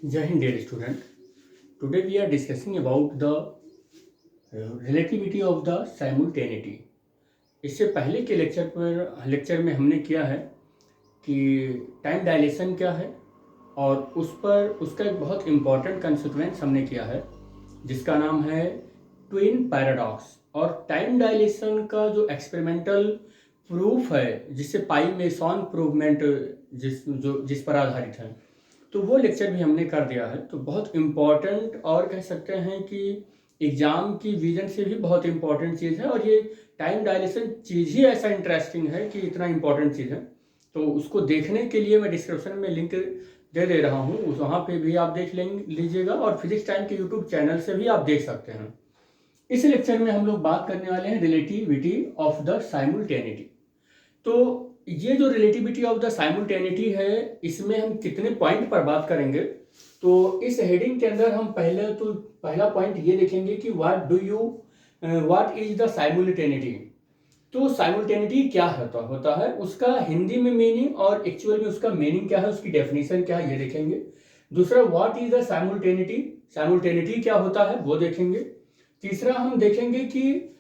Jai Hind, dear student. Today we are discussing about the relativity of the simultaneity. इससे पहले के lecture में हमने किया है कि टाइम डायलेशन क्या है और उस पर उसका एक बहुत इम्पॉर्टेंट कंसिक्वेंस हमने किया है जिसका नाम है ट्विन पैराडॉक्स। और टाइम डायलेशन का जो एक्सपेरिमेंटल प्रूफ है जिससे पाई मेसन प्रूवमेंट जिस पर आधारित है, तो वो लेक्चर भी हमने कर दिया है। तो बहुत इम्पॉर्टेंट और कह सकते हैं कि एग्ज़ाम की विजन से भी बहुत इम्पॉर्टेंट चीज़ है। और ये टाइम डायलेशन चीज़ ही ऐसा इंटरेस्टिंग है कि इतना इम्पॉर्टेंट चीज़ है, तो उसको देखने के लिए मैं डिस्क्रिप्शन में लिंक दे दे रहा हूँ, उस वहाँ पे भी आप देख लीजिएगा और फिजिक्स टाइम के यूट्यूब चैनल से भी आप देख सकते हैं। इस लेक्चर में हम लोग बात करने वाले हैं रिलेटिविटी ऑफ द साइमुल्टेनिटी। तो ये जो रिलेटिविटी ऑफ द साइमुल्टेनिटी है, इसमें हम कितने पॉइंट पर बात करेंगे। तो इस हेडिंग के अंदर हम पहला पॉइंट ये देखेंगे कि व्हाट इज द साइमुल्टेनिटी। तो साइमुल्टेनिटी क्या होता है, उसका हिंदी में मीनिंग और एक्चुअल में उसका मीनिंग क्या है, उसकी डेफिनेशन क्या है, ये देखेंगे। दूसरा, व्हाट इज द साइमुल्टेनिटी, साइमुल्टेनिटी क्या होता है वो देखेंगे। तीसरा, हम देखेंगे कि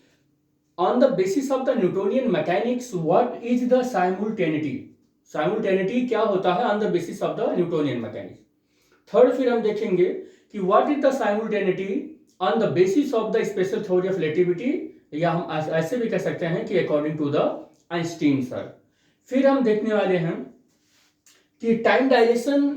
on the basis of the Newtonian mechanics what is the simultaneity, simultaneity क्या होता है on the basis of the Newtonian mechanics। Third, फिर हम देखेंगे कि what is the simultaneity on the basis of the special theory of relativity, या हम ऐसे भी कह सकते हैं कि according to the Einstein sir. फिर हम देखने वाले हैं कि टाइम डायलेशन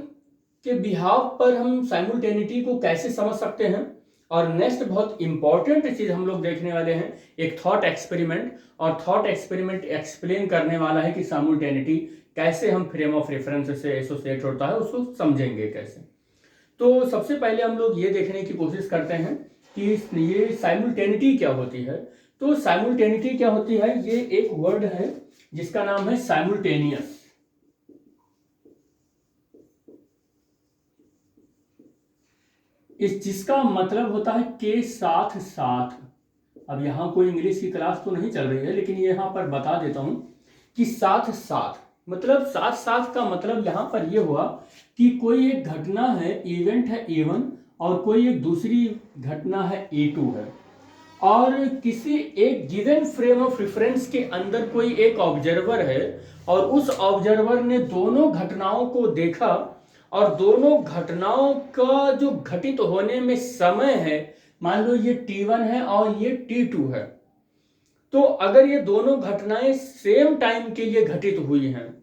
के बिहाव पर हम साइमुल्टेनिटी को कैसे समझ सकते हैं। और नेक्स्ट बहुत इंपॉर्टेंट चीज हम लोग देखने वाले हैं, एक थॉट एक्सपेरिमेंट। और थॉट एक्सपेरिमेंट एक्सप्लेन करने वाला है कि साइमुल्टेनिटी कैसे हम फ्रेम ऑफ रेफरेंस से एसोसिएट होता है उसको समझेंगे कैसे। तो सबसे पहले हम लोग ये देखने की कोशिश करते हैं कि ये साइमुल्टेनिटी क्या होती है। तो साइमुल्टेनिटी क्या होती है, ये एक वर्ड है जिसका नाम है साइमुल्टेनियस। जिसका मतलब होता है के साथ साथ। अब यहाँ कोई इंग्लिश की क्लास तो नहीं चल रही है, लेकिन यहाँ पर बता देता हूँ कि साथ साथ मतलब साथ साथ का मतलब यहाँ पर ये हुआ कि कोई एक घटना है, इवेंट है A1 और कोई एक दूसरी घटना है A2 है, और किसी एक गिवन फ्रेम ऑफ रेफरेंस के अंदर कोई एक ऑब्जर्वर है और उस ऑब्जर्वर ने दोनों घटनाओं को देखा और दोनों घटनाओं का जो घटित होने में समय है, मान लो ये T1 है और ये T2 है। तो अगर ये दोनों घटनाएं सेम टाइम के लिए घटित हुई हैं,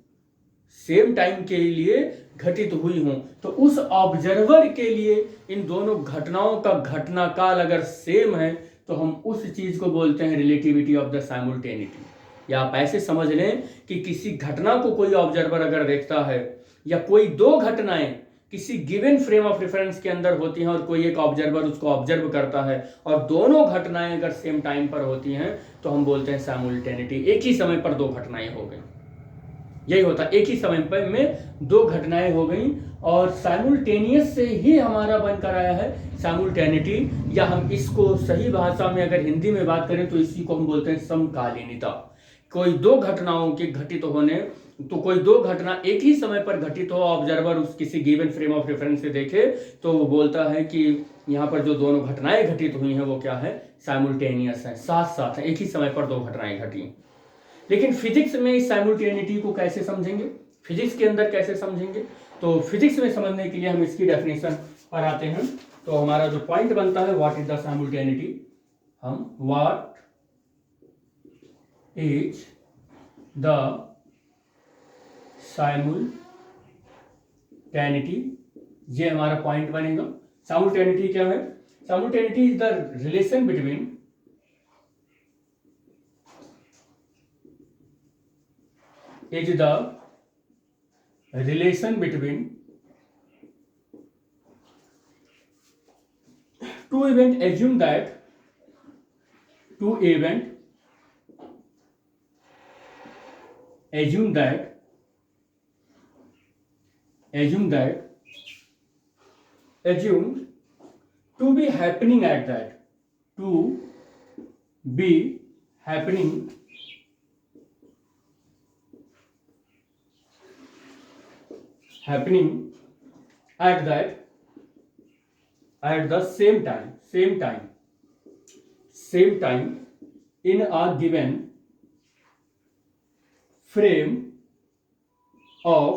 सेम टाइम के लिए घटित हुई हों, तो उस ऑब्जर्वर के लिए इन दोनों घटनाओं का घटना काल अगर सेम है तो हम उस चीज को बोलते हैं रिलेटिविटी ऑफ द साइमुल्टेनिटी। या आप ऐसे समझ लें कि किसी घटना को कोई ऑब्जर्वर अगर देखता है या कोई दो घटनाएं किसी गिवन फ्रेम ऑफ रेफरेंस के अंदर होती हैं और कोई एक ऑब्जर्वर उसको ऑब्जर्व करता है और दोनों घटनाएं अगर सेम टाइम पर होती हैं तो हम बोलते हैं साइमुल्टेनिटी। एक ही समय पर दो घटनाएं हो गई, यही होता, एक ही समय पर में दो घटनाएं हो गई और साइमुल्टेनियस से ही हमारा बनकर आया है साइमुल्टेनिटी। या हम इसको सही भाषा में अगर हिंदी में बात करें तो इसी को हम बोलते हैं समकालीनता। कोई दो घटनाओं के घटित होने, तो कोई दो घटना एक ही समय पर घटित हो, ऑब्जर्वर उस किसी गिवन फ्रेम ऑफ रेफरेंस से देखे तो वो बोलता है कि यहाँ पर जो दोनों घटनाएं घटित हुई हैं वो क्या है, साइमुल्टेनियस है, साथ साथ है, एक ही समय पर दो घटनाएं घटी। लेकिन फिजिक्स में इस साइमुल्टेनिटी को कैसे समझेंगे, फिजिक्स के अंदर कैसे समझेंगे। तो फिजिक्स में समझने के लिए हम इसकी डेफिनेशन पर आते हैं। तो हमारा जो पॉइंट बनता है व्हाट इज द साइमुल्टेनिटी, हम व्हाट इज द साइमुल्टेनिटी, ये हमारा पॉइंट बनेगा। साइमुल्टेनिटी क्या है, simultaneity is the relation between is the relation between two event, assume that two event, assume to be happening at that, to be happening at that at the same time in a given frame of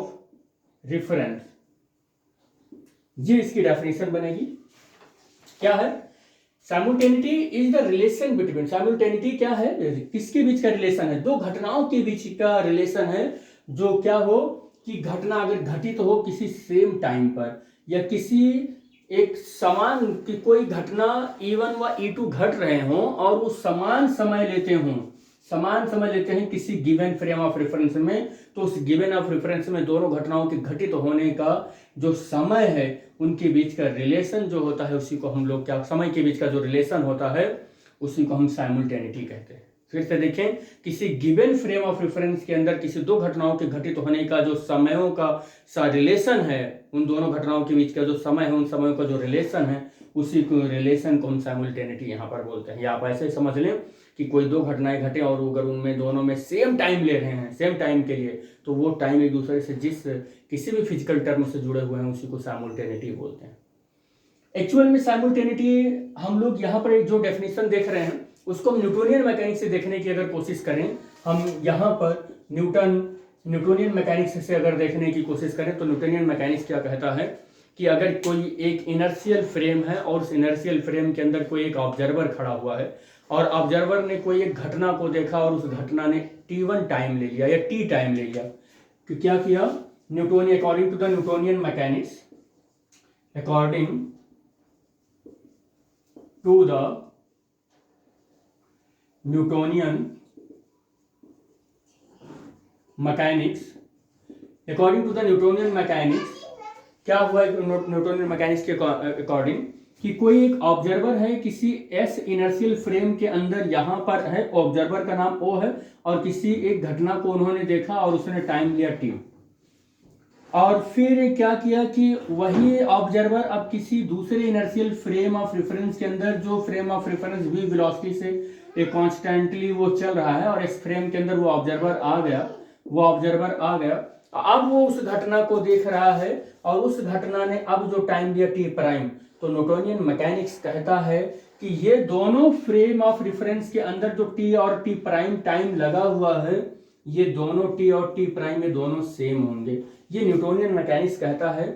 reference। ये इसकी definition बनेगी। क्या है? साइमल्टेनिटी is the relation between, साइमल्टेनिटी क्या है? किसके बीच का relation है? दो घटनाओं के बीच का रिलेशन है, जो क्या हो कि घटना अगर घटित हो किसी सेम टाइम पर, या किसी एक समान की कोई घटना E1 व E2 घट रहे हों और वो समान समय लेते हैं किसी गिवन फ्रेम ऑफ रेफरेंस में, तो उस गिवन ऑफ रेफरेंस में दोनों घटनाओं के घटित होने का जो समय है उनके बीच का रिलेशन जो होता है उसी को हम लोग क्या, समय के बीच का जो रिलेशन होता है उसी को हम साइमल्टेनिटी कहते हैं। फिर से देखें, किसी गिवन फ्रेम ऑफ रेफरेंस के अंदर किसी दो घटनाओं के घटित होने का जो समयों का सा रिलेशन है, उन दोनों घटनाओं के बीच का जो समय है उन समयों का जो रिलेशन है उसी को रिलेशन को हम साइमल्टेनिटी यहाँ पर बोलते हैं। या आप ऐसे समझ लें कि कोई दो घटनाएं घटे और अगर उनमें दोनों में सेम टाइम ले रहे हैं, सेम टाइम के लिए, तो वो टाइम एक दूसरे से जिस किसी भी फिजिकल टर्म से जुड़े हुए हैं उसी को साइमल्टेनिटी बोलते हैं। एक्चुअल में साइमल्टेनिटी हम लोग यहाँ पर जो डेफिनेशन देख रहे हैं उसको हम न्यूटोनियन मैकेनिक्स से देखने की अगर कोशिश करें, हम यहाँ पर न्यूटोनियन मैकेनिक्स से अगर देखने की कोशिश करें तो न्यूटोनियन मैकेनिक्स क्या कहता है कि अगर कोई एक इनर्शियल फ्रेम है और उस इनर्शियल फ्रेम के अंदर कोई एक ऑब्जर्वर खड़ा हुआ है और ऑब्जर्वर ने कोई एक घटना को देखा और उस घटना ने t1 टाइम ले लिया या t टाइम ले लिया, तो क्या किया? Newtonian according to the Newtonian mechanics, according to the Newtonian mechanics, according to the Newtonian mechanics क्या हुआ न्यूटोनियन मैकेनिक्स के अकॉर्डिंग कि कोई एक ऑब्जर्वर है किसी एस इनर्शियल फ्रेम के अंदर, यहाँ पर है ऑब्जर्वर का नाम O है और किसी एक घटना को उन्होंने देखा और उसने टाइम लिया t, और फिर क्या किया कि वही ऑब्जर्वर अब किसी दूसरे इनर्शियल फ्रेम ऑफ रेफरेंस के अंदर, जो frame of reference v velocity से कॉन्स्टेंटली वो चल रहा है और इस फ्रेम के अंदर वो ऑब्जर्वर आ गया, अब वो उस घटना को देख रहा है और उस घटना ने अब जो टाइम दिया t प्राइम, तो न्यूटोनियन मैकेनिक्स कहता है कि ये दोनों फ्रेम ऑफ रेफरेंस के अंदर जो t और t प्राइम टाइम लगा हुआ है, ये दोनों t और t प्राइम ये दोनों सेम होंगे। ये न्यूटोनियन मैकेनिक्स कहता है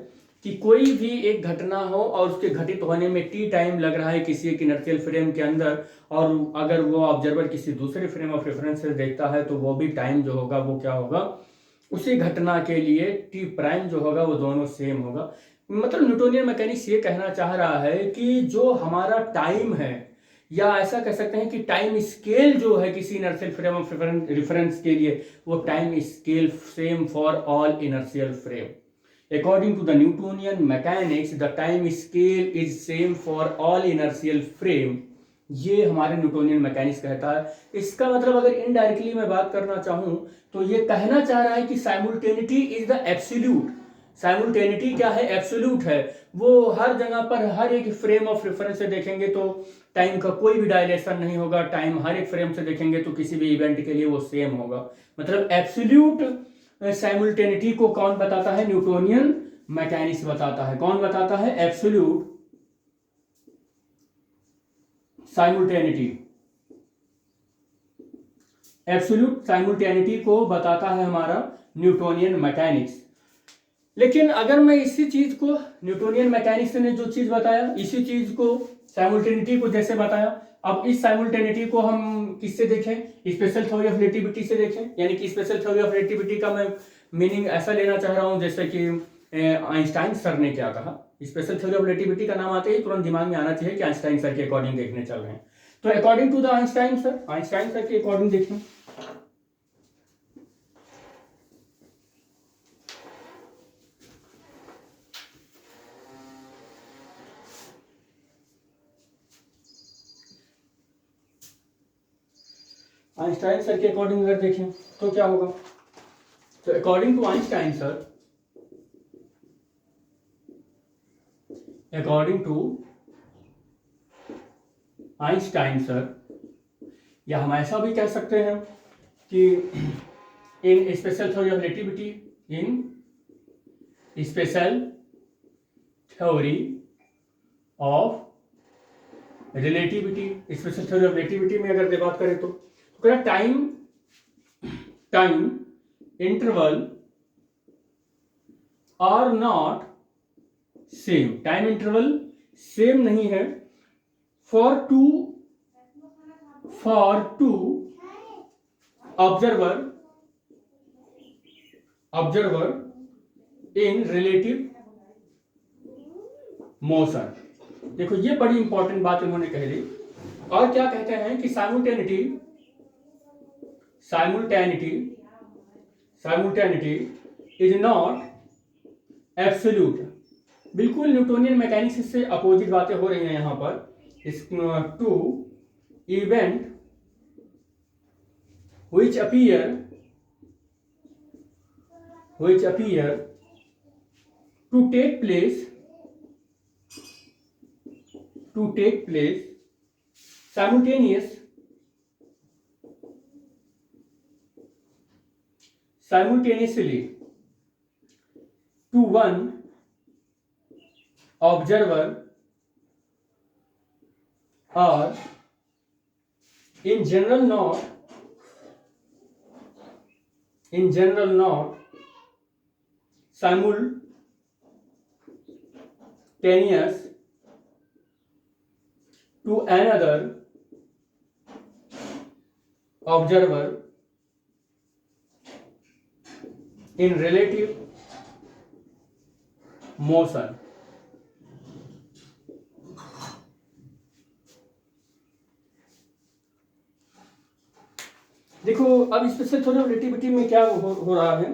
कि कोई भी एक घटना हो और उसके घटित होने में t टाइम लग रहा है किसी एक इनर्शियल फ्रेम के अंदर, और अगर वो ऑब्जर्वर किसी दूसरे फ्रेम ऑफ रेफरेंस से देखता है तो वो भी टाइम जो होगा वो क्या होगा, उसी घटना के लिए t प्राइम जो होगा वो दोनों सेम होगा। मतलब न्यूटोनियन मैकेनिक्स ये कहना चाह रहा है कि जो हमारा टाइम है, या ऐसा कह सकते हैं कि टाइम स्केल जो है किसी इनर्शियल फ्रेम ऑफ रेफरेंस के लिए, वो time scale same for all inertial frame. According to the Newtonian mechanics the time scale is same for all inertial frame. ये हमारे न्यूटोनियन मैकेनिक्स कहता है। इसका मतलब अगर इनडायरेक्टली मैं बात करना चाहूं तो ये कहना चाह रहा है कि साइमल्टेनिटी इज द एब्सोल्यूट। साइमल्टेनिटी क्या है? एब्सोल्यूट है। वो हर जगह पर हर एक फ्रेम ऑफ रेफरेंस से देखेंगे तो टाइम का कोई भी डायलेशन नहीं होगा, टाइम हर एक फ्रेम से देखेंगे तो किसी भी इवेंट के लिए वो सेम होगा। मतलब एब्सोल्यूट साइमल्टेनिटी को कौन बताता है? न्यूटोनियन मैकेनिक्स बताता है। कौन बताता है? एब्सोल्यूट साइमल्टेनिटी। एब्सोल्यूट साइमल्टेनिटी को बताता है हमारा न्यूटोनियन मैकेनिक्स। लेकिन अगर मैं इसी चीज को, न्यूटोनियन मैकेनिक्स ने जो चीज बताया, इसी चीज को साइमल्टेनिटी को जैसे बताया, अब इस साइमल्टेनिटी को हम किससे देखें? स्पेशल थ्योरी ऑफ रिलेटिविटी से देखें। यानी कि स्पेशल थ्योरी ऑफ रिलेटिविटी का मैं मीनिंग ऐसा लेना चाह रहा हूं जैसे कि आइंस्टाइन सर ने क्या कहा। स्पेशल थ्योरी ऑफ रिलेटिविटी का नाम आते ही तुरंत दिमाग में आना चाहिए कि आइंस्टाइन सर के अकॉर्डिंग देखने चल रहे हैं। तो according to the Einstein sir के अकॉर्डिंग देखें। आइंस्टाइन सर के अकॉर्डिंग अगर देखें तो क्या होगा? तो अकॉर्डिंग टू आइंस्टाइन सर, या हम ऐसा भी कह सकते हैं कि in special theory of relativity, in special theory of relativity, special theory of relativity में अगर बात करें तो क्या time interval are not same, time interval same नहीं है for two observer in relative motion. देखो ये बड़ी इंपॉर्टेंट बात इन्होंने कह दी। और क्या कहते हैं कि साइमultaneity इज नॉट एब्सोल्यूट। बिल्कुल न्यूटोनियन मैकेनिक्स से अपोजिट बातें हो रही हैं यहां पर। इस two event which appear to take place simultaneously to one observer are in general not simultaneous to another observer in relative motion। देखो अब स्पेशल थ्योरी ऑफ रिलेटिविटी में क्या हो रहा है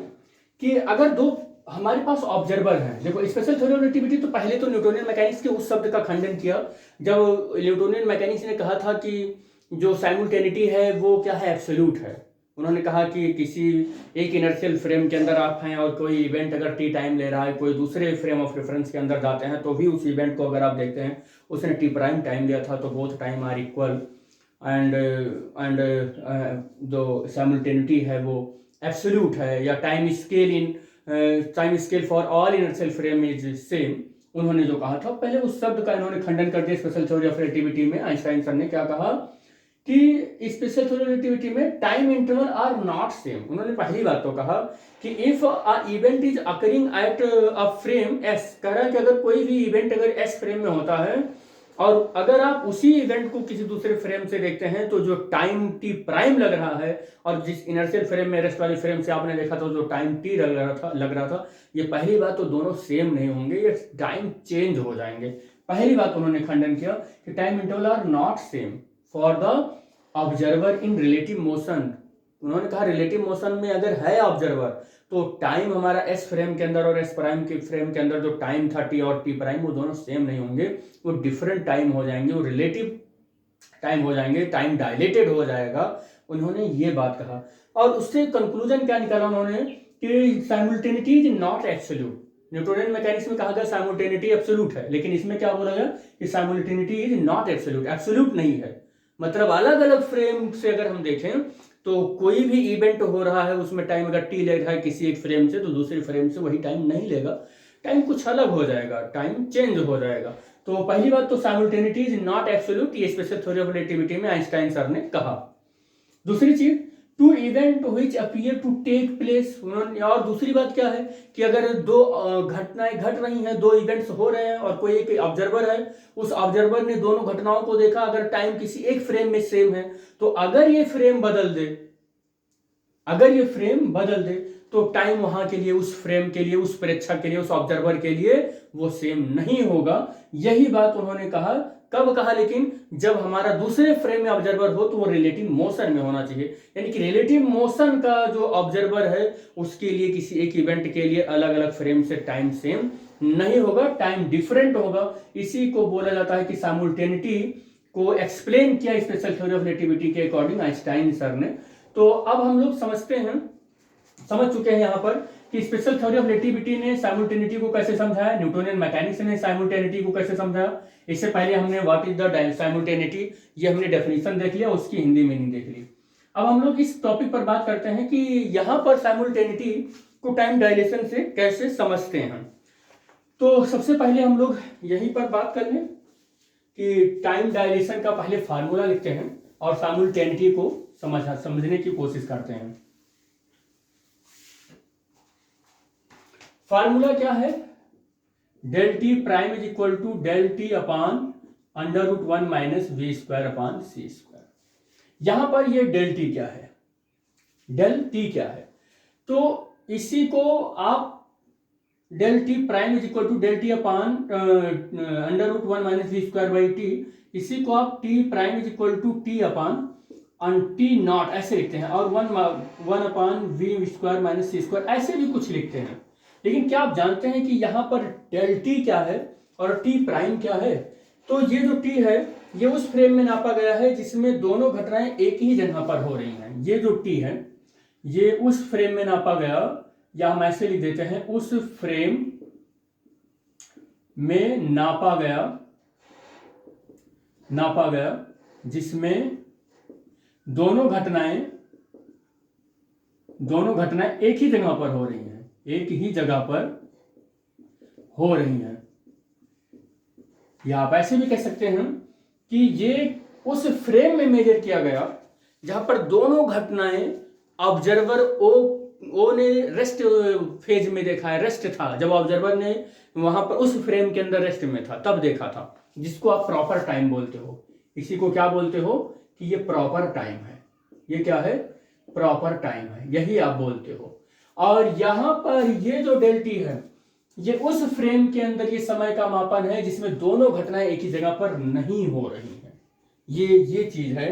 कि अगर दो हमारे पास ऑब्जर्वर हैं। देखो स्पेशल थ्योरी ऑफ रिलेटिविटी तो पहले तो न्यूटोनियन मैकेनिक्स के उस शब्द का खंडन किया जब न्यूटोनियन मैकेनिक्स ने कहा था कि जो साइमultaneity है वो क्या है, एब्सोल्यूट है। उन्होंने कहा कि किसी एक इनर्शियल फ्रेम के अंदर आप हैं और कोई इवेंट अगर टी टाइम ले रहा है, कोई दूसरे फ्रेम ऑफ रेफरेंस के अंदर जाते हैं तो भी उस इवेंट को अगर आप देखते हैं उसने टी प्राइम टाइम लिया था तो both time are equal and जो साइमultaneity है वो एब्सोल्यूट है, या time scale for all inertial frame is same. उन्होंने जो कहा था पहले उस शब्द का इन्होंने खंडन कर दिया स्पेशल थ्योरी ऑफ रिलेटिविटी में। आइंस्टाइन सर ने क्या कहा कि स्पेशल थ्योरी ऑफ रिलेटिविटी में time interval are not same. उन्होंने पहली बात तो कहा कि if a event is occurring at a frame S, कह रहा है कि अगर कोई भी इवेंट अगर एस फ्रेम में होता है और अगर आप उसी इवेंट को किसी दूसरे फ्रेम से देखते हैं तो जो टाइम टी प्राइम लग रहा है और जिस इनर्शियल फ्रेम में रेस्ट वाली फ्रेम से आपने देखा था जो टाइम टी लग रहा था, ये पहली बात तो दोनों सेम नहीं होंगे, ये टाइम चेंज हो जाएंगे। पहली बात उन्होंने खंडन किया कि time interval are not same for the observer in relative motion. उन्होंने कहा रिलेटिव मोशन में अगर है ऑब्जर्वर तो टाइम हमारा एस फ्रेम के अंदर और एस प्राइम के फ्रेम के अंदर जो टाइम था टी और टी प्राइम वो दोनों सेम नहीं होंगे, वो डिफरेंट टाइम हो जाएंगे, वो रिलेटिव टाइम हो जाएंगे, टाइम डायलेटेड हो जाएगा। उन्होंने ये बात कहा और उससे कंक्लूजन क्या निकाला उन्होंने कि simultaneity is not absolute. Newtonian mechanics में कहा गया साइमultaneity एब्सोल्यूट है, लेकिन इसमें क्या बोला गया कि simultaneity is not absolute, absolute नहीं है। मतलब अलग अलग फ्रेम से अगर हम देखें तो कोई भी इवेंट हो रहा है उसमें टाइम अगर टी ले रहा है किसी एक फ्रेम से तो दूसरे फ्रेम से वही टाइम नहीं लेगा, टाइम कुछ अलग हो जाएगा, टाइम चेंज हो जाएगा। तो पहली बात तो साइमultaneity इज नॉट एब्सोल्यूट, ये स्पेशल थ्योरी ऑफ रिलेटिविटी में आइंस्टाइन सर ने कहा। दूसरी चीज two event which appear to take place, और दूसरी बात क्या है कि अगर दो घटनाएं घट रही हैं, दो इवेंट्स हो रहे हैं और कोई एक ऑब्जर्वर है, उस ऑब्जर्वर ने दोनों घटनाओं को देखा, अगर टाइम किसी एक फ्रेम में सेम है तो अगर ये फ्रेम बदल दे तो टाइम वहां के लिए, उस फ्रेम के लिए, उस प्रेक्षक के लिए, उस ऑब्जर्वर के लिए वो सेम नहीं होगा। यही बात उन्होंने कहा, कब कहा, लेकिन जब हमारा दूसरे फ्रेम में ऑब्जर्वर हो तो वो रिलेटिव मोशन में होना चाहिए। यानी कि रिलेटिव मोशन का जो ऑब्जर्वर है उसके लिए किसी एक इवेंट के लिए अलग अलग फ्रेम से टाइम सेम नहीं होगा, टाइम डिफरेंट होगा। इसी को बोला जाता है कि साइमultaneity को एक्सप्लेन किया स्पेशल थ्योरी ऑफ रिलेटिविटी के अकॉर्डिंग आइंस्टाइन सर ने। तो अब हम लोग समझ चुके हैं यहाँ पर कि स्पेशल थ्योरी ऑफ रिलेटिविटी ने साइमultaneity को कैसे समझाया, न्यूटोनियन मैकेनिक्स ने साइमultaneity को कैसे समझाया। इससे पहले हमने व्हाट इज द साइमultaneity ये हमने डेफिनेशन देख लिया, उसकी हिंदी मीनिंग देख ली। अब हम लोग इस टॉपिक पर बात करते हैं कि यहाँ पर साइमultaneity को टाइम डायलेशन से कैसे समझते हैं। तो सबसे पहले हम लोग यहीं पर बात कर लें कि टाइम डायलेशन का पहले फार्मूला लिखते हैं और साइमल्टेनिटी को समझने की कोशिश करते हैं। फार्मूला क्या है? Del T prime is equal to del T upon under root 1 minus we square upon C square. यहां पर ये डेल टी क्या है, डेल टी क्या है, तो इसी को आप del T prime is equal to del T upon under root 1 minus we square by T, इसी को आप T prime is equal to T upon T nought ऐसे लिखते हैं, और one upon V square minus C square ऐसे भी कुछ लिखते हैं। लेकिन क्या आप जानते हैं कि यहाँ पर डेल टी क्या है और टी प्राइम क्या है? तो ये जो टी है ये उस फ्रेम में नापा गया है जिसमें दोनों घटनाएं एक ही जगह पर हो रही हैं। ये जो टी है ये उस फ्रेम में नापा गया, या हम ऐसे लिख देते हैं उस फ्रेम में नापा गया जिसमें दोनों घटनाएं एक ही जगह पर हो रही हैं, एक ही जगह पर हो रही हैं। या आप ऐसे भी कह सकते हैं कि ये उस फ्रेम में मेजर किया गया जहां पर दोनों घटनाएं ऑब्जर्वर ओ ने रेस्ट फेज में देखा है, रेस्ट था जब ऑब्जर्वर ने वहां पर उस फ्रेम के अंदर रेस्ट में था तब देखा था, जिसको आप प्रॉपर टाइम बोलते हो। इसी को क्या बोलते हो कि ये प्रॉपर टाइम है। ये क्या है? प्रॉपर टाइम है, यही आप बोलते हो। और यहां पर ये जो डेल टी है ये उस फ्रेम के अंदर ये समय का मापन है जिसमें दोनों घटनाएं एक ही जगह पर नहीं हो रही हैं। ये चीज है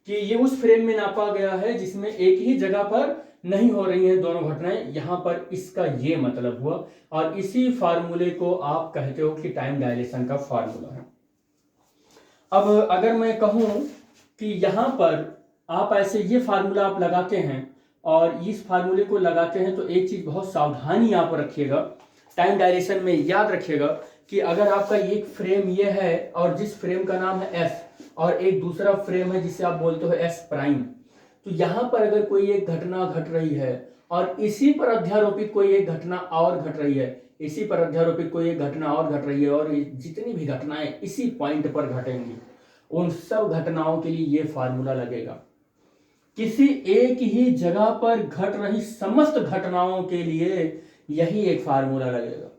कि ये उस फ्रेम में नापा गया है जिसमें एक ही जगह पर नहीं हो रही हैं दोनों घटनाएं। यहां पर इसका ये मतलब हुआ, और इसी फार्मूले को आप कहते हो कि टाइम डायलेशन का फार्मूला है। अब अगर मैं कहूं कि यहां पर आप ऐसे ये फार्मूला आप लगाते हैं और इस फार्मूले को लगाते हैं, तो एक चीज बहुत सावधानी आप रखिएगा टाइम डायलेशन में, याद रखिएगा कि अगर आपका एक फ्रेम ये है और जिस फ्रेम का नाम है एस, और एक दूसरा फ्रेम है जिसे आप बोलते हो एस प्राइम, तो यहां पर अगर कोई एक घटना घट रही है और इसी पर अध्यारोपित कोई एक घटना और घट रही है, इसी पर अध्यारोपित कोई एक घटना और घट रही है, और जितनी भी घटनाएं इसी पॉइंट पर घटेंगी उन सब घटनाओं के लिए ये फार्मूला लगेगा। किसी एक ही जगह पर घट रही समस्त घटनाओं के लिए यही एक फार्मूला लगेगा।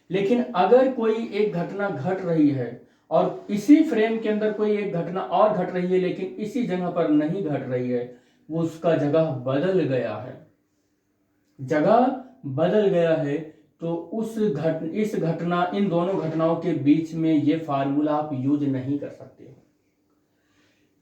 लेकिन अगर कोई एक घटना घट रही है और इसी फ्रेम के अंदर कोई एक घटना और घट रही है लेकिन इसी जगह पर नहीं घट रही है, वो उसका जगह बदल गया है, जगह बदल गया है, तो इन दोनों घटनाओं के बीच में ये फार्मूला आप यूज नहीं कर सकते हो।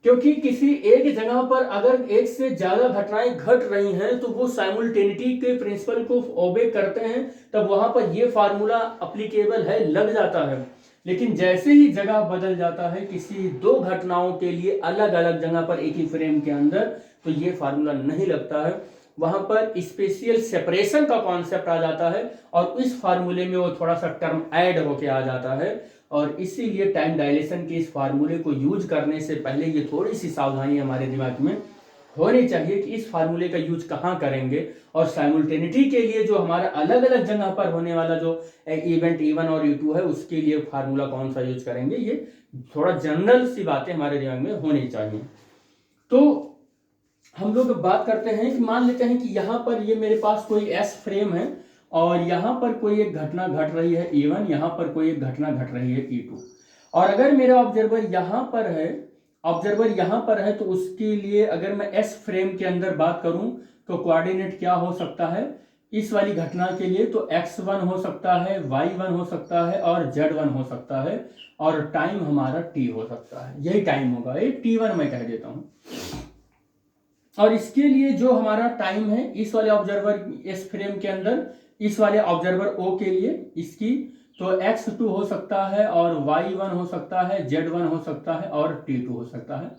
क्योंकि किसी एक जगह पर अगर एक से ज्यादा घटनाएं घट रही हैं तो वो साइमल्टेनिटी के प्रिंसिपल को ओबे करते हैं, तब वहां पर ये फार्मूला अप्लीकेबल है, लग जाता है। लेकिन जैसे ही जगह बदल जाता है किसी दो घटनाओं के लिए अलग अलग जगह पर एक ही फ्रेम के अंदर, तो ये फार्मूला नहीं लगता है। वहां पर स्पेशियल सेपरेशन का कॉन्सेप्ट आ जाता है और इस फार्मूले में वो थोड़ा सा टर्म ऐड होके आ जाता है, और इसीलिए टाइम डायलेशन के इस फार्मूले को यूज करने से पहले ये थोड़ी सी सावधानी हमारे दिमाग में होनी चाहिए कि इस फार्मूले का यूज कहाँ करेंगे, और साइमल्टेनिटी के लिए जो हमारा अलग अलग जगह पर होने वाला जो इवेंट E1 और E2 है उसके लिए फार्मूला कौन सा यूज करेंगे, ये थोड़ा जनरल सी बातें हमारे दिमाग में होनी चाहिए। तो हम लोग बात करते हैं कि मान लेते हैं कि यहाँ पर ये मेरे पास कोई एस फ्रेम है और यहाँ पर कोई एक घटना घट रही है E1, यहाँ पर कोई एक घटना घट रही है E2, और अगर मेरा ऑब्जर्वर यहाँ पर है तो उसके लिए अगर मैं एस फ्रेम के अंदर बात करूं तो कोऑर्डिनेट क्या हो सकता है इस वाली घटना के लिए, तो x1 हो सकता है, y1 हो सकता है और z1 हो सकता है, और टाइम हमारा t हो सकता है। यही टाइम होगा, ये t1 मैं कह देता हूं। और इसके लिए जो हमारा टाइम है इस वाले ऑब्जर्वर इस फ्रेम के अंदर, इस वाले ऑब्जर्वर O के लिए इसकी तो x2 हो सकता है और y1 हो सकता है, z1 हो सकता है और t2 हो सकता है।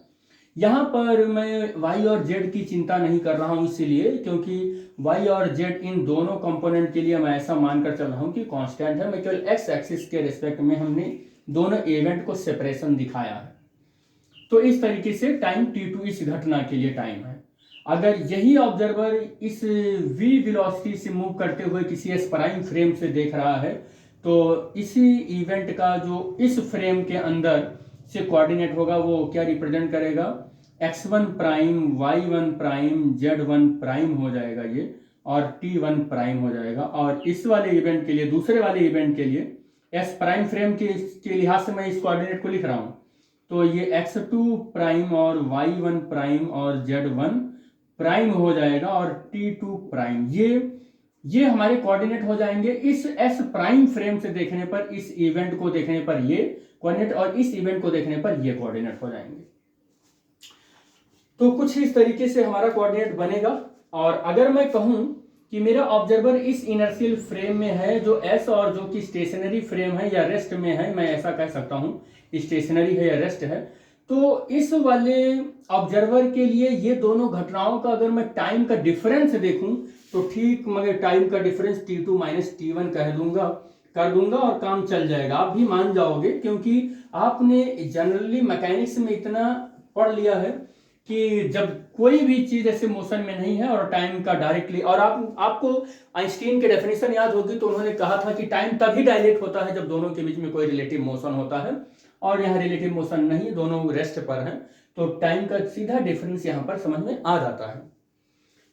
यहाँ पर मैं y और z की चिंता नहीं कर रहा हूँ इसलिए क्योंकि y और z इन दोनों कंपोनेंट के लिए मैं ऐसा मानकर चल रहा हूँ कि कांस्टेंट है। मैं केवल x एक्सिस के रिस्पेक्ट में हमने दोनों इवेंट को सेपरेशन दिखाया है। तो इस तरीके से टाइम t2 इस घटना के लिए टाइम है। अगर यही ऑब्जर्वर इस v वेलोसिटी से मूव करते हुए किसी s प्राइम फ्रेम से देख रहा है तो इसी इवेंट का जो इस फ्रेम के अंदर से कोऑर्डिनेट होगा वो क्या रिप्रेजेंट करेगा, x1 prime, y1 prime, z1 prime हो जाएगा ये, और t1 प्राइम हो जाएगा। और इस वाले इवेंट के लिए, दूसरे वाले इवेंट के लिए s प्राइम फ्रेम के लिहाज से मैं इस कोऑर्डिनेट को लिख रहा हूँ, तो ये x2 प्राइम और y1 प्राइम और z1 प्राइम हो जाएगा, और t2 प्राइम, ये हमारे कोऑर्डिनेट हो जाएंगे इस s प्राइम फ्रेम से देखने पर, इस इवेंट को देखने पर ये कोऑर्डिनेट, और इस इवेंट को देखने पर ये कोऑर्डिनेट हो जाएंगे। तो कुछ इस तरीके से हमारा कोऑर्डिनेट बनेगा। और अगर मैं कहूं कि मेरा ऑब्जर्वर इस इनर्शियल फ्रेम में है जो s, और जो कि स्टेशनरी फ्रेम है या रेस्ट में है, मैं ऐसा कह सकता हूं स्टेशनरी है या रेस्ट है, तो इस वाले ऑब्जर्वर के लिए ये दोनों घटनाओं का अगर मैं टाइम का डिफरेंस देखूं तो ठीक, मगर टाइम का डिफरेंस t2 माइनस t1 कर दूंगा और काम चल जाएगा। आप भी मान जाओगे, क्योंकि आपने जनरली मैकेनिक्स में इतना पढ़ लिया है कि जब कोई भी चीज ऐसे मोशन में नहीं है और टाइम का डायरेक्टली, और आपको आइंस्टीन के डेफिनेशन याद होगी, तो उन्होंने कहा था कि टाइम तभी डायलेट होता है जब दोनों के बीच में कोई रिलेटिव मोशन होता है, और यहाँ रिलेटिव मोशन नहीं, दोनों रेस्ट पर हैं, तो टाइम का सीधा डिफरेंस यहाँ पर समझ में आ जाता है।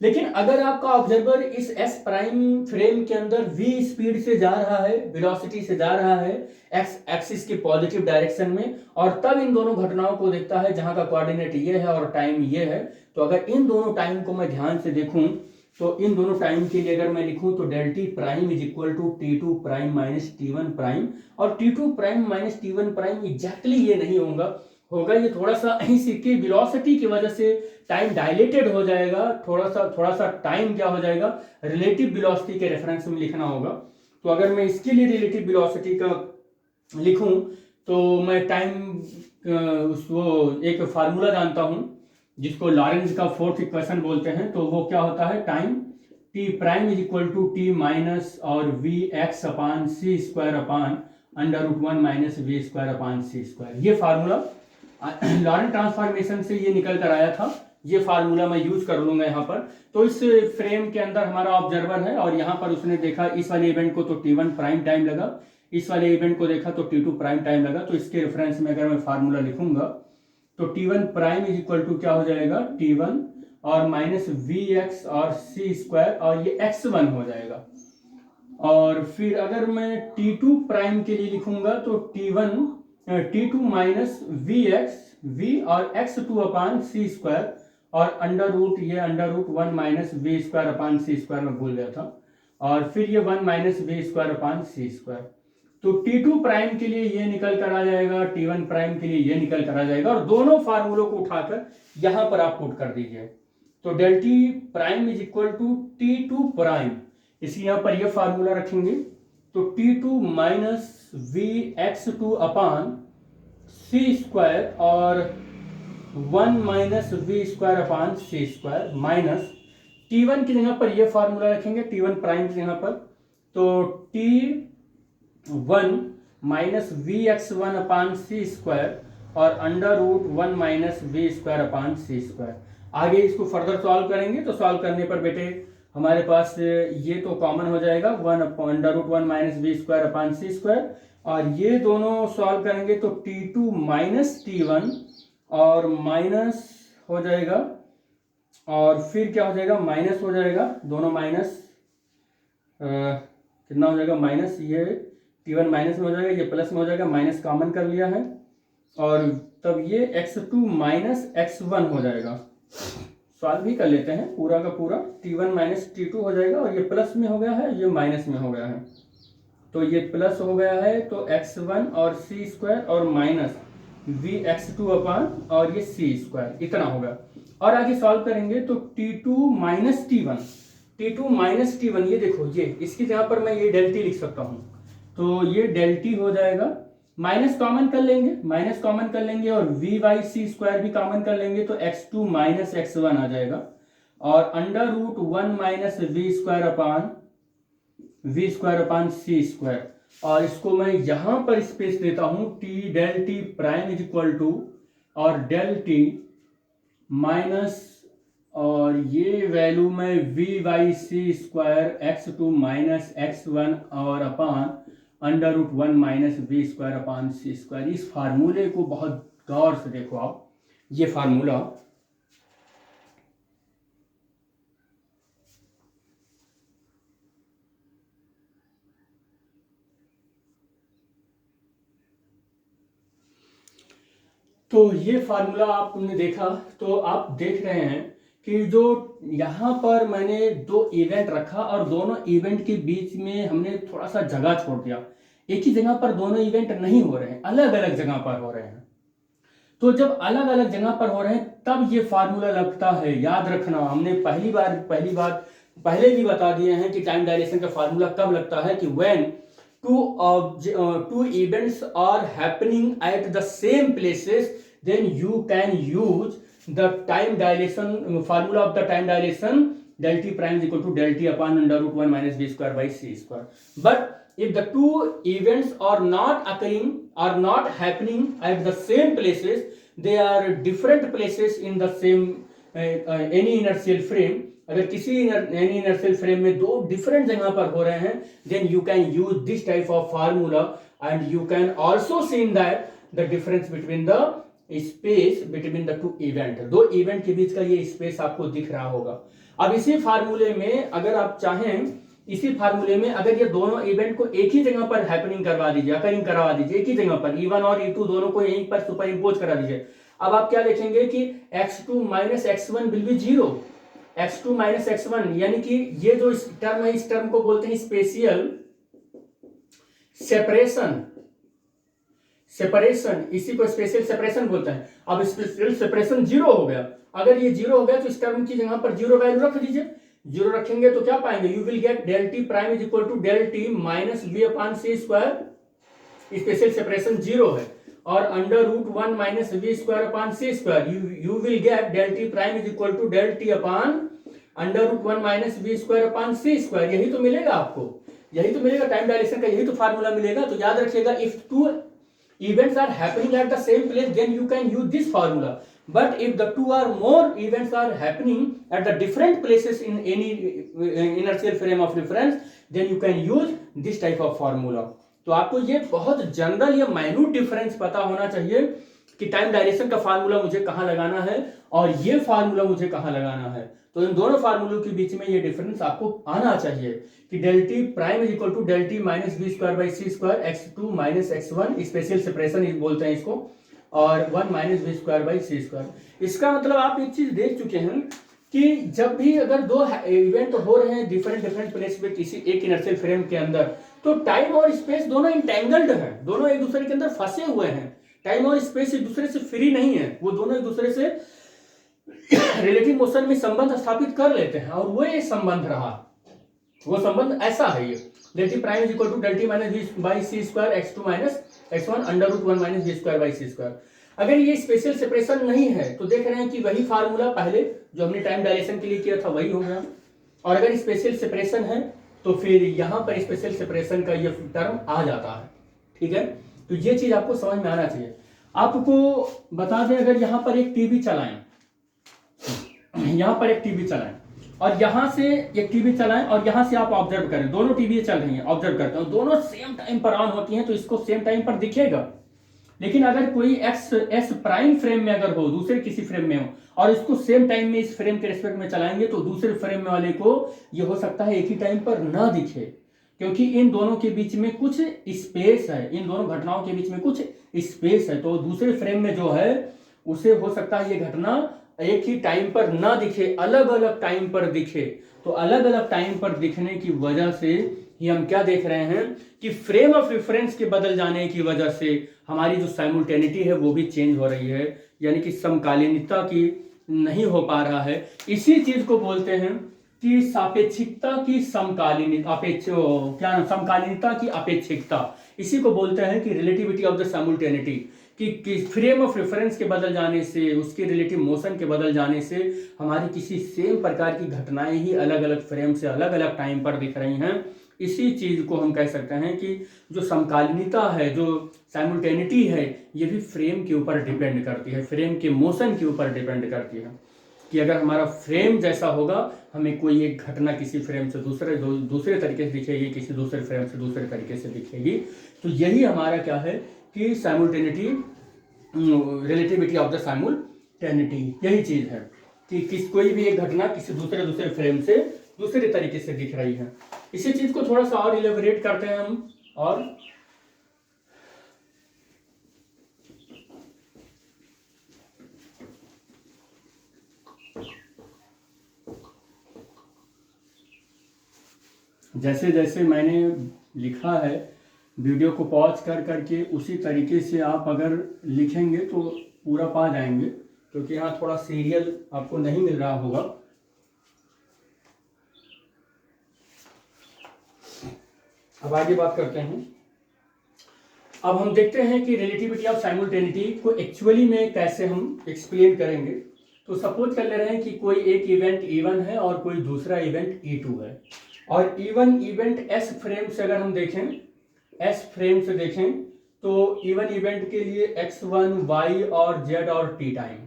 लेकिन अगर आपका ऑब्जर्वर इस एस प्राइम फ्रेम के अंदर v स्पीड से जा रहा है, वेलोसिटी से जा रहा है एक्स एक्सिस के पॉजिटिव डायरेक्शन में, और तब इन दोनों घटनाओं को देखता है जहां का कोऑर्डिनेट ये है और टाइम ये है, तो अगर इन दोनों टाइम को मैं ध्यान से देखूं, तो इन दोनों टाइम के लिए अगर मैं लिखूं तो del T prime is equal to t2 prime minus t1 prime, और t2 prime minus t1 prime exactly ये नहीं होगा, ये थोड़ा सा इसकी वेलोसिटी की वजह से टाइम डायलेटेड हो जाएगा, थोड़ा सा टाइम क्या हो जाएगा, रिलेटिव वेलोसिटी के रेफरेंस में लिखना होगा। तो अगर मैं इसके लिए रिलेटिव वेलोसिटी का लिखूं तो मैं टाइम वो एक फार्मूला जानता हूं जिसको लॉरेंज का फोर्थ इक्वेशन बोलते हैं, तो वो क्या होता है, time t prime is equal to t minus और v x upon c square upon under root 1 minus v square upon c square. ये फार्मूला लॉरेंट ट्रांसफॉर्मेशन से ये निकल कर आया था, ये फार्मूला मैं यूज कर लूंगा यहाँ पर। तो इस फ्रेम के अंदर हमारा ऑब्जर्वर है, और यहाँ पर उसने देखा इस वाले इवेंट को तो t1 प्राइम टाइम लगा, इस वाले इवेंट को देखा तो t2 प्राइम टाइम लगा। तो इसके रेफरेंस में अगर मैं फार्मूला लिखूंगा तो t1 prime is equal to क्या हो जाएगा, t1 और माइनस vx और c स्क्वायर, और ये x1 हो जाएगा। और फिर अगर मैं t2 प्राइम के लिए लिखूंगा तो t2 माइनस v और x2 अपान c स्क्वायर, और under root 1 minus v square upon c square में भूल गया था, और फिर ये 1 minus v square upon c square. तो t2 प्राइम के लिए ये निकल कर आ जाएगा, t1 प्राइम के लिए ये निकल कर आ जाएगा, और दोनों फार्मूलों को उठाकर यहां पर आप पुट कर दीजिए। तो del T prime is equal to t2 prime, इसी यहां पर ये फार्मूला रखेंगे, तो t2 माइनस vx2 अपान c स्क्वायर और 1 minus v square upon c square, minus t1 की जगह पर ये फार्मूला रखेंगे, t1 प्राइम की जगह पर, तो t1 minus vx1 upon c square और under root 1 minus v square upon c square. आगे इसको फर्दर सॉल्व करेंगे, तो सॉल्व करने पर बेटे हमारे पास ये तो कॉमन हो जाएगा, 1 under root 1 minus v square upon c square, और ये दोनों सॉल्व करेंगे तो t2 माइनस t1 और माइनस हो जाएगा, और फिर क्या हो जाएगा, माइनस हो जाएगा, दोनों माइनस, कितना हो जाएगा, माइनस, ये t1 माइनस में हो जाएगा, ये प्लस में हो जाएगा, माइनस कॉमन कर लिया है, और तब ये x2 माइनस x1 हो जाएगा। सॉल्व भी कर लेते हैं पूरा का पूरा, t1 माइनस t2 हो जाएगा, और ये प्लस में हो गया है, ये माइनस में हो गया है, तो ये प्लस हो गया है, तो x1 और c स्क्वायर और माइनस vx2 अपान और ये c स्क्वायर, इतना होगा। और आगे सॉल्व करेंगे तो t2 माइनस t1, ये देखो, ये इसकी जगह पर मैं ये डेल टी लिख सकता हूँ, तो ये डेल टी हो जाएगा, माइनस कॉमन कर लेंगे, और वी बाई सी स्क्वायर भी कॉमन कर लेंगे, तो x2 माइनस x1 आ जाएगा, और under root 1 minus v square upon c square, और इसको मैं यहां पर स्पेस देता हूं, t del T prime is equal to, और डेल टी माइनस, और ये वैल्यू में v by C square x2 minus x1 और upon √1 minus we square upon C square. इस फार्मूले को बहुत गौर से देखो आप, ये फार्मूला तो ये फार्मूला आपने देखा तो आप देख रहे हैं कि जो यहाँ पर मैंने दो इवेंट रखा और दोनों इवेंट के बीच में हमने थोड़ा सा जगह छोड़ दिया। एक ही जगह पर दोनों इवेंट नहीं हो रहे हैं, अलग अलग जगह पर हो रहे हैं। तो जब अलग अलग जगह पर हो रहे हैं तब ये फार्मूला लगता है। याद रखना, हमने पहली बात पहले भी बता दिए हैं कि टाइम डायलेशन का फार्मूला कब लगता है कि when two events are happening at the same places, then you can use the time dilation formula of the time dilation, del t prime is equal to del t upon √1 minus v square by c square. But if the two events are not occurring, are not happening at the same places, they are different places in the same any inertial frame, अगर किसी any inertial frame में दो different जगह पर हो रहे हैं, then you can use this type of formula and you can also seen that the difference between the space between the two event. दो इवेंट के बीच का ये स्पेस आपको दिख रहा होगा। अब इसी फार्मूले में अगर आप चाहें, इसी फार्मूले में अगर ये दोनों इवेंट को एक ही जगह पर हैपनिंग करवा दीजिए, अकरिंग करवा दीजिए, एक ही जगह पर E1 और E2 दोनों को यहीं पर सुपर इंपोज करा दीजिए। अब आप क्या देखेंगे कि x2 minus x1 will be 0, x2 minus x1, यानी कि ये जो टर्म है इस टर्म को बोलते हैं स्पेशियल सेपरेशन। इसी को स्पेशल सेपरेशन बोलते हैं। अब स्पेशल सेपरेशन 0 हो गया। अगर ये 0 हो गया तो इस टर्म की जगह पर 0 वैल्यू रख दीजिए। 0 रखेंगे तो क्या पाएंगे, you will get del t prime is equal to del t minus v upon c square. Special separation 0 है और √1 minus we square upon C square, you will get del t prime is equal to del t upon √1 minus we square upon C square. यही तो मिलेगा आपको, यही तो मिलेगा time dilation का, यही तो फार्मूला मिलेगा। तो याद रखिएगा, if two events are happening at the same place, then you can use this formula. But if the two or more events are happening at the different places in any inertial frame of reference, then you can use this type of formula. तो आपको ये बहुत general, ये minute difference पता होना चाहिए कि time dilation का फार्मूला मुझे कहाँ लगाना है और ये फार्मूला मुझे कहाँ लगाना है। तो इन दोनों फार्मूलों के बीच में ये डिफरेंस आपको आना चाहिए कि del t prime is equal to del t minus we square by C square, x2 minus x1 special separation बोलते हैं इसको, और 1 minus we square by C square. इसका मतलब आप एक चीज देख चुके हैं कि जब भी अगर दो इवेंट हो रहे हैं डिफरेंट प्लेस पे किसी एक इनर्शियल फ्रेम के अंदर, तो टाइम और स्पेस दोनों इंटेंगल्ड हैं, दोनों एक दूसरे के अंदर फंसे हुए हैं। टाइम और स्पेस एक दूसरे से फ्री नहीं है, वो दोनों एक दूसरे से रिलेटिव मोशन में संबंध स्थापित कर लेते हैं और वो ये संबंध रहा, वो संबंध ऐसा है। ये del t prime is equal to del t minus v by C square x2 minus x1 √1 minus v square by C square. अगर ये स्पेशल सेपरेशन नहीं है तो देख रहे हैं कि वही फार्मूला पहले जो हमने टाइम डायलेशन के लिए किया था वही हो गया, और अगर स्पेशल सेपरेशन है तो फिर यहाँ पर स्पेशल सेपरेशन का ये टर्म आ जाता है। ठीक है, तो ये चीज आपको समझ में आना चाहिए। आपको बता दें, अगर यहाँ पर एक टीवी चलाएं, यहाँ पर एक टीवी चलाएं और यहाँ से एक टीवी चलाएं और यहाँ से आप ऑब्जर्व करें, दोनों टीवी चल रही हैं, ऑब्जर्व करते हैं, दोनों सेम टाइम पर ऑन होती हैं तो इसको सेम टाइम पर दिखेगा। लेकिन अगर कोई एस प्राइम फ्रेम में अगर हो, दूसरे किसी फ्रेम में हो और इसको सेम टाइम में इस फ्रेम के रेस्पेक्ट में चलाएंगे तो दूसरे फ्रेम वाले को ये हो सकता है एक ही टाइम पर ना दिखे, क्योंकि इन दोनों के बीच में कुछ स्पेस है, इन दोनों घटनाओं के बीच में कुछ स्पेस है। तो दूसरे फ्रेम में जो है उसे हो सकता है ये घटना एक ही टाइम पर ना दिखे, अलग अलग टाइम पर दिखे। तो अलग अलग टाइम पर दिखने की वजह से ही हम क्या देख रहे हैं कि फ्रेम ऑफ रेफरेंस के बदल जाने की वजह से हमारी जो साइमुल्टेनिटी है वो भी चेंज हो रही है, यानी कि समकालीनता की नहीं हो पा रहा है। इसी चीज को बोलते हैं कि सापेक्षिकता की समकालीनता की अपेक्षिकता, इसी को बोलते हैं कि रिलेटिविटी ऑफ द साइमुल्टेनिटी, कि फ्रेम ऑफ रेफरेंस के बदल जाने से, उसके रिलेटिव मोशन के बदल जाने से हमारी किसी सेम प्रकार की घटनाएं ही अलग अलग फ्रेम से अलग अलग टाइम पर दिख रही हैं। इसी चीज को हम कह सकते हैं कि जो समकालीनता है, जो साइमुल्टेनिटी है, ये भी फ्रेम के ऊपर डिपेंड करती है, फ्रेम के मोशन के ऊपर डिपेंड करती है। कि अगर हमारा फ्रेम जैसा होगा, हमें कोई एक घटना किसी फ्रेम से दूसरे तरीके से दिखेगी, किसी दूसरे फ्रेम से दूसरे तरीके से दिखेगी। तो यही हमारा क्या है कि साइमल्टेनिटी, रिलेटिविटी ऑफ द साइमल्टेनिटी, यही चीज़ है कि कोई भी एक घटना किसी दूसरे फ्रेम से दूसरे तरीके से दिख रही है। इसी चीज़ को थोड़ा सा और इलेबोरेट करते हैं हम। और जैसे जैसे मैंने लिखा है, वीडियो को पॉज कर करके उसी तरीके से आप अगर लिखेंगे तो पूरा पा जाएंगे, क्योंकि यहाँ थोड़ा सीरियल आपको नहीं मिल रहा होगा। अब आगे बात करते हैं। अब हम देखते हैं कि रिलेटिविटी ऑफ साइमल्टेनिटी को एक्चुअली में कैसे हम एक्सप्लेन करेंगे। तो सपोज कर ले रहे हैं कि कोई एक इवेंट E1 है और कोई दूसरा इवेंट E2 है, और E1 इवेंट S फ्रेम से अगर हम देखें, S फ्रेम से देखें तो E1 इवेंट के लिए X1, Y और Z और T टाइम,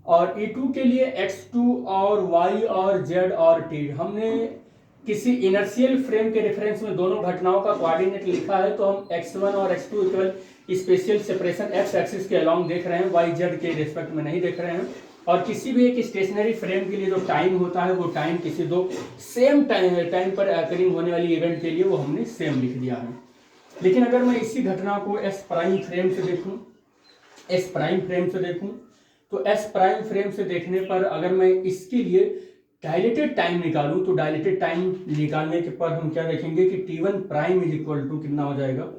और E2 के लिए X2 और Y और Z और T। हमने किसी इनर्शियल फ्रेम के रेफरेंस में दोनों घटनाओं का कोऑर्डिनेट लिखा है, तो हम X1 और X2 equal spatial separation X axis के अलोंग देख रहे हैं, Y Z के रिस्पेक्ट में नहीं देख रहे हैं। और किसी भी एक स्टेशनरी फ्रेम के लिए जो टाइम होता है, वो टाइम किसी दो सेम टाइम पर अकरिंग होने वाली इवेंट के लिए वो हमने सेम लिख दिया है। लेकिन अगर मैं इसी घटना को S प्राइम फ्रेम से देखूं, S प्राइम फ्रेम से देखूं, तो S प्राइम फ्रेम से देखने पर अगर मैं इसके लिए डायलेटेड टाइम निकालूं, तो डायलेटेड टाइम निकालने के पर हम क्या देखेंगे कि T1 prime is equal to कितना हो जाएगा,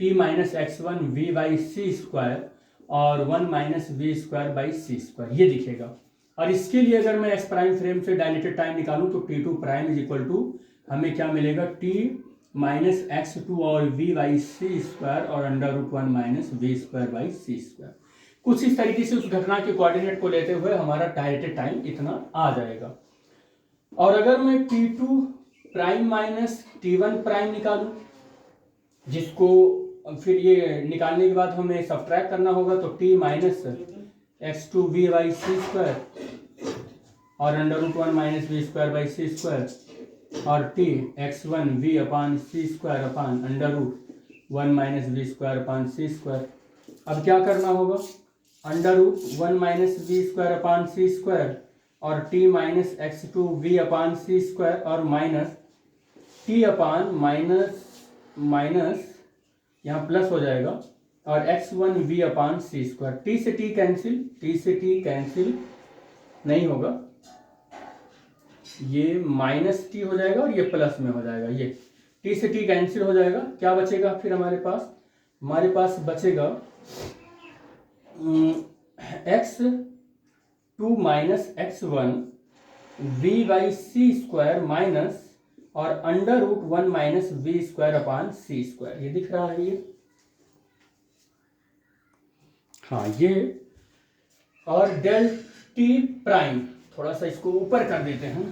T minus X1 V by C square और 1 minus we square by C square, ये दिखेगा। और इसके लिए अगर मैं S प्राइम फ्रेम से डायलेटेड टाइम निकालूं तो T2 prime is equal to हमें क्या मिलेगा, T माइनस X2 और V बाई सी स्क्वायर और under root 1 minus we square by C square. कुछ इस तरीके से उस घटना के कोऑर्डिनेट को लेते हुए हमारा डायलेटेड टाइम इतना आ जाएगा। और अगर मैं T2 prime minus T1 prime निकालूं, जिसको फिर ये निकालने के बाद हमें सब्ट्रैक्ट करना होगा, तो T minus X2 V by C square और under root 1 minus we square by C square और T X1 V upon C square upon under root 1 minus we square upon C square. अब क्या करना होगा, under root 1 minus we square upon C square और T minus X2 V upon C square और minus T upon minus यहाँ plus हो जाएगा और X1 V upon C square. T से T कैंसिल, T से T कैंसिल नहीं होगा, ये माइनस T हो जाएगा और ये प्लस में हो जाएगा, ये T से T कैंसिल हो जाएगा। क्या बचेगा फिर हमारे पास बचेगा X2 minus X1 V by C square minus और under root 1 minus we square upon C square. ये दिख रहा है ये, हाँ ये। और डेल टी प्राइम, थोड़ा सा इसको ऊपर कर देते हैं,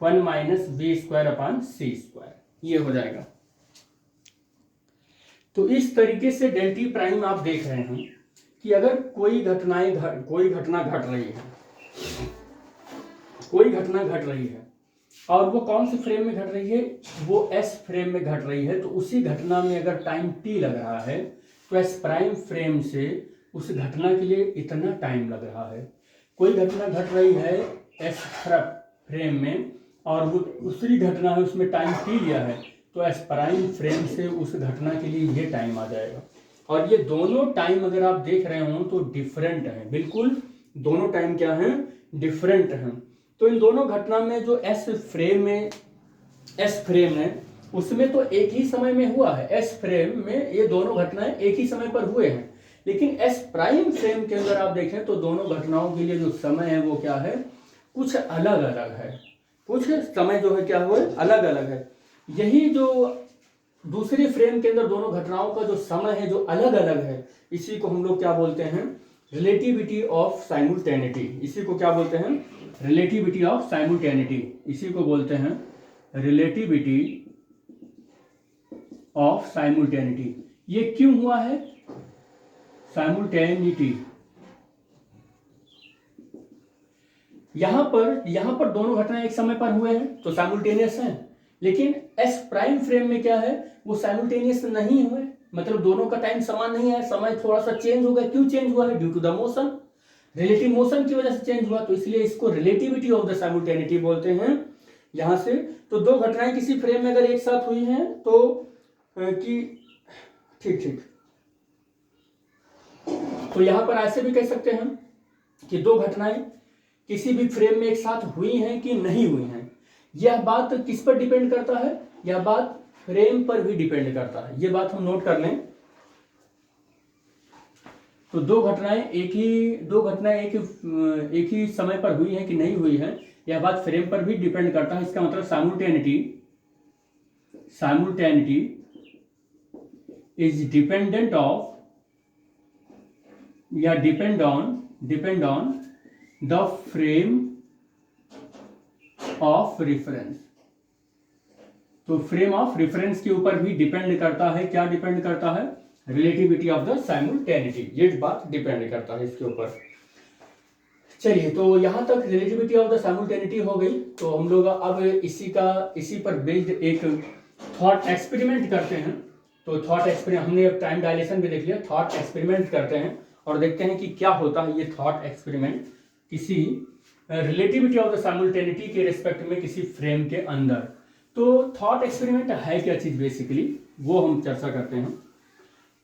1 minus we square upon C square, ये हो जाएगा। तो इस तरीके से डेल टी प्राइम आप देख रहे हैं कि अगर कोई घटना घट रही है और वो कौन से फ्रेम में घट रही है, वो एस फ्रेम में घट रही है, तो उसी घटना में अगर टाइम टी लग रहा है तो एस प्राइम फ्रेम से उस घटना के लिए इतना टाइम लग रहा है। कोई घटना घट रही है एस फ्रेम में और वो दूसरी घटना है उसमें टाइम टी लिया है, तो एस प्राइम फ्रेम से उस घटना के लिए ये टाइम आ जाएगा। और ये दोनों टाइम अगर आप देख रहे हो तो डिफरेंट हैं, बिल्कुल दोनों टाइम क्या हैं, डिफरेंट हैं। तो इन दोनों घटना में जो एस फ्रेम है उसमें तो एक ही समय में हुआ है, एस फ्रेम में ये दोनों घटनाएं एक ही समय पर हुए हैं। लेकिन एस प्राइम फ्रेम के अंदर आप देखें तो दोनों घटनाओं के लिए जो समय है वो क्या है, कुछ अलग अलग है, कुछ समय जो है क्या हुआ अलग अलग है। यही जो दूसरे फ्रेम के अंदर दोनों घटनाओं का जो समय है जो अलग अलग है, इसी को हम लोग क्या बोलते हैं, रिलेटिविटी ऑफ साइमल्टेनिटी। इसी को क्या बोलते हैं, रिलेटिविटी ऑफ साइमल्टेनिटी। इसी को बोलते हैं रिलेटिविटी ऑफ साइमल्टेनिटी। ये क्यों हुआ है साइमल्टेनिटी, यहाँ पर दोनों घटनाएं एक समय पर हुए हैं तो साइमल्टेनियस हैं, लेकिन एस प्राइम फ्रेम में क्या है, वो साइमल्टेनियस नहीं हुए, मतलब दोनों का टाइम समान नहीं है, समय थोड़ा सा चेंज हो गया। क्यों चेंज हुआ है? Due to the motion, relative motion की वजह से चेंज हुआ, तो इसलिए इसको रिलेटिविटी ऑफ द साइमल्टेनिटी बोलते हैं। यहां से तो दो घटनाएं किसी फ्रेम में अगर एक साथ हुई हैं तो कि ठीक, तो यहां पर ऐसे भी कह सकते हैं कि दो घटनाएं किसी भी फ्रेम में एक साथ हुई हैं कि नहीं हुई हैं। यह बात किस पर डिपेंड करता है? यह बात फ्रेम पर भी डिपेंड करता है, ये बात हम नोट कर लें। तो दो घटनाएं एक ही समय पर हुई हैं कि नहीं हुई है, यह बात फ्रेम पर भी डिपेंड करता है। इसका मतलब साइमल्टेनिटी इज डिपेंडेंट ऑफ या depend on the frame of reference. तो फ्रेम ऑफ रेफरेंस के ऊपर भी डिपेंड करता है। क्या डिपेंड करता है? रिलेटिविटी ऑफ द साइमल्टेनिटी, ये बात डिपेंड करता है इसके ऊपर। चलिए, तो यहां तक रिलेटिविटी ऑफ द साइमल्टेनिटी हो गई। तो हम लोग अब इसी पर बेस्ड एक थॉट एक्सपेरिमेंट करते हैं। तो थॉट एक्सपेरिमेंट, हमने अब टाइम डायलेशन भी देख लिया, थॉट एक्सपेरिमेंट करते हैं और देखते हैं कि क्या होता है ये थॉट एक्सपेरिमेंट किसी रिलेटिविटी ऑफ द साइमल्टेनिटी के रिस्पेक्ट में किसी फ्रेम के अंदर। तो थॉट एक्सपेरिमेंट है क्या चीज, बेसिकली वो हम चर्चा करते हैं।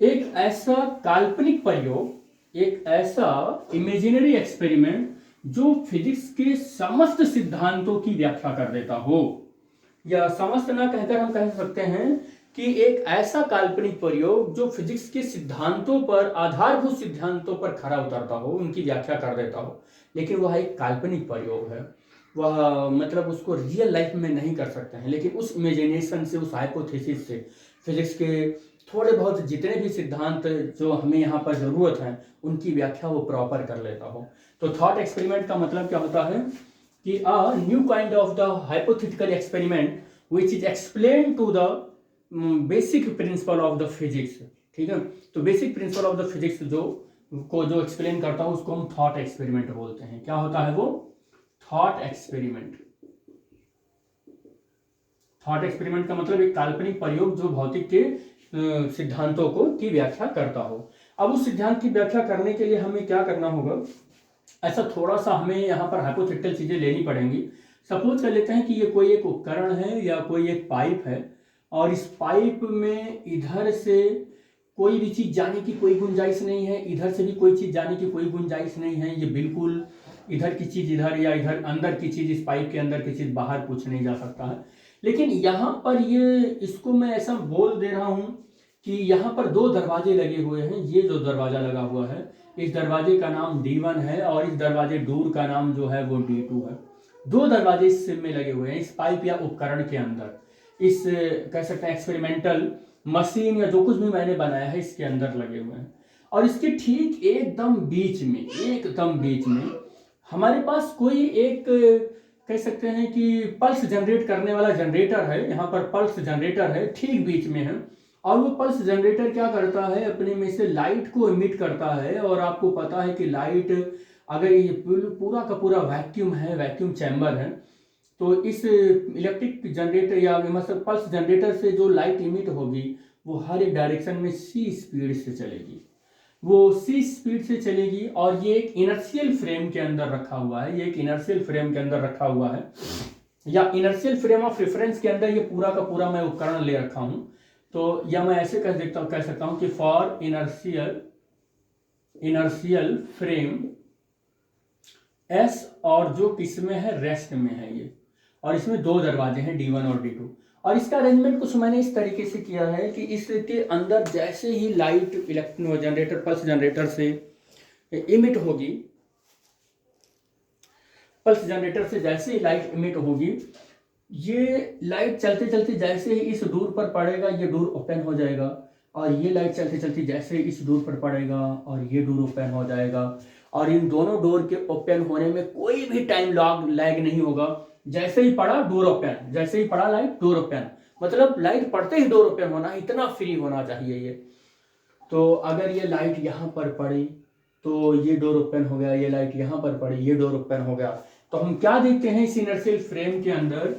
एक ऐसा काल्पनिक प्रयोग, एक ऐसा इमेजिनरी एक्सपेरिमेंट जो फिजिक्स के समस्त सिद्धांतों की व्याख्या कर देता हो, या समस्त ना कहकर हम कह सकते हैं कि एक ऐसा काल्पनिक प्रयोग जो फिजिक्स के सिद्धांतों पर, आधारभूत सिद्धांतों पर खरा उतरता हो, उनकी व्याख्या कर देता हो, लेकिन वह एक काल्पनिक प्रयोग है। वह मतलब उसको रियल लाइफ में नहीं कर सकते हैं, लेकिन उस इमेजिनेशन से, उस हाइपोथेसिस से फिजिक्स के थोड़े बहुत जितने भी सिद्धांत जो हमें यहाँ पर जरूरत है उनकी व्याख्या वो प्रॉपर कर लेता हो। तो थॉट एक्सपेरिमेंट का मतलब क्या होता है कि a new kind of the hypothetical experiment which is explain to the basic principle of the physics. ठीक है, तो basic principle of the physics जो एक्सप्लेन करता है उसको हम थॉट एक्सपेरिमेंट बोलते हैं। क्या होता है वो? Thought experiment. थॉट एक्सपेरिमेंट का मतलब एक काल्पनिक प्रयोग जो भौतिक के सिद्धांतों की व्याख्या करता हो। अब उस सिद्धांत की व्याख्या करने के लिए हमें क्या करना होगा, ऐसा थोड़ा सा हमें यहाँ पर हाइपोथेटिकल चीजें लेनी पड़ेंगी। सपोज कर लेते हैं कि ये कोई एक उपकरण है या कोई एक पाइप है, और इस पाइप में इधर से कोई भी चीज जाने की कोई गुंजाइश नहीं है, इधर से भी कोई चीज जाने की कोई गुंजाइश नहीं है। ये बिल्कुल इधर की चीज इधर, या इधर अंदर की चीज, इस पाइप के अंदर की चीज बाहर कुछ नहीं जा सकता है। लेकिन यहाँ पर इसको मैं ऐसा बोल दे रहा हूँ कि यहाँ पर दो दरवाजे लगे हुए हैं। ये जो दरवाजा लगा हुआ है, इस दरवाजे का नाम D1 है और इस दरवाजे दूर का नाम जो है वो D2 है। दो दरवाजे इसमें लगे हुए हैं इस पाइप या उपकरण के अंदर, इस कह सकते हैं एक्सपेरिमेंटल मशीन या जो कुछ भी मैंने बनाया है इसके अंदर लगे हुए हैं। और इसके ठीक एकदम बीच में हमारे पास कोई एक कह सकते हैं कि पल्स जनरेट करने वाला जनरेटर है। यहाँ पर पल्स जनरेटर है, ठीक बीच में है। और वो पल्स जनरेटर क्या करता है, अपने में से लाइट को इमिट करता है। और आपको पता है कि लाइट, अगर ये पूरा का पूरा वैक्यूम है, वैक्यूम चैम्बर है, तो इस इलेक्ट्रिक जनरेटर या मतलब पल्स जनरेटर से जो लाइट इमिट होगी वो हर एक डायरेक्शन में c स्पीड से चलेगी। वो c स्पीड से चलेगी और ये एक इनर्शियल फ्रेम के अंदर रखा हुआ है। ये एक इनर्शियल फ्रेम के अंदर रखा हुआ है, या इनर्शियल फ्रेम ऑफ रेफरेंस के अंदर ये पूरा का पूरा मैं उपकरण ले रखा हूं। तो या मैं ऐसे कह सकता हूं कि फॉर इनर्शियल फ्रेम S, और जो किसमें है, रेस्ट में है ये। और इसमें दो दरवाजे हैं D1 और D2। और इसका अरेंजमेंट कुछ मैंने इस तरीके से किया है कि इसके अंदर जैसे ही light electro generator, pulse generator से इमिट होगी, पल्स जनरेटर से जैसे ही लाइट इमिट होगी, ये लाइट चलते चलते जैसे ही इस डोर पर पड़ेगा ये डोर ओपन हो जाएगा, और ये लाइट चलते चलते जैसे ही इस डोर पर पड़ेगा और ये डोर ओपन हो जाएगा। और इन दोनों डोर के ओपन होने में कोई भी टाइम लैग नहीं होगा। जैसे ही पड़ा डोर ओपन, जैसे ही पड़ा लाइट डोर ओपन, मतलब लाइट पड़ते ही डोर ओपन होना, इतना फ्री होना चाहिए ये। तो अगर ये लाइट यहाँ पर पड़ी तो ये डोर ओपन हो गया, ये लाइट यहाँ पर पड़ी, ये डोर ओपन हो गया। तो हम क्या देखते हैं इस इनर्शियल फ्रेम के अंदर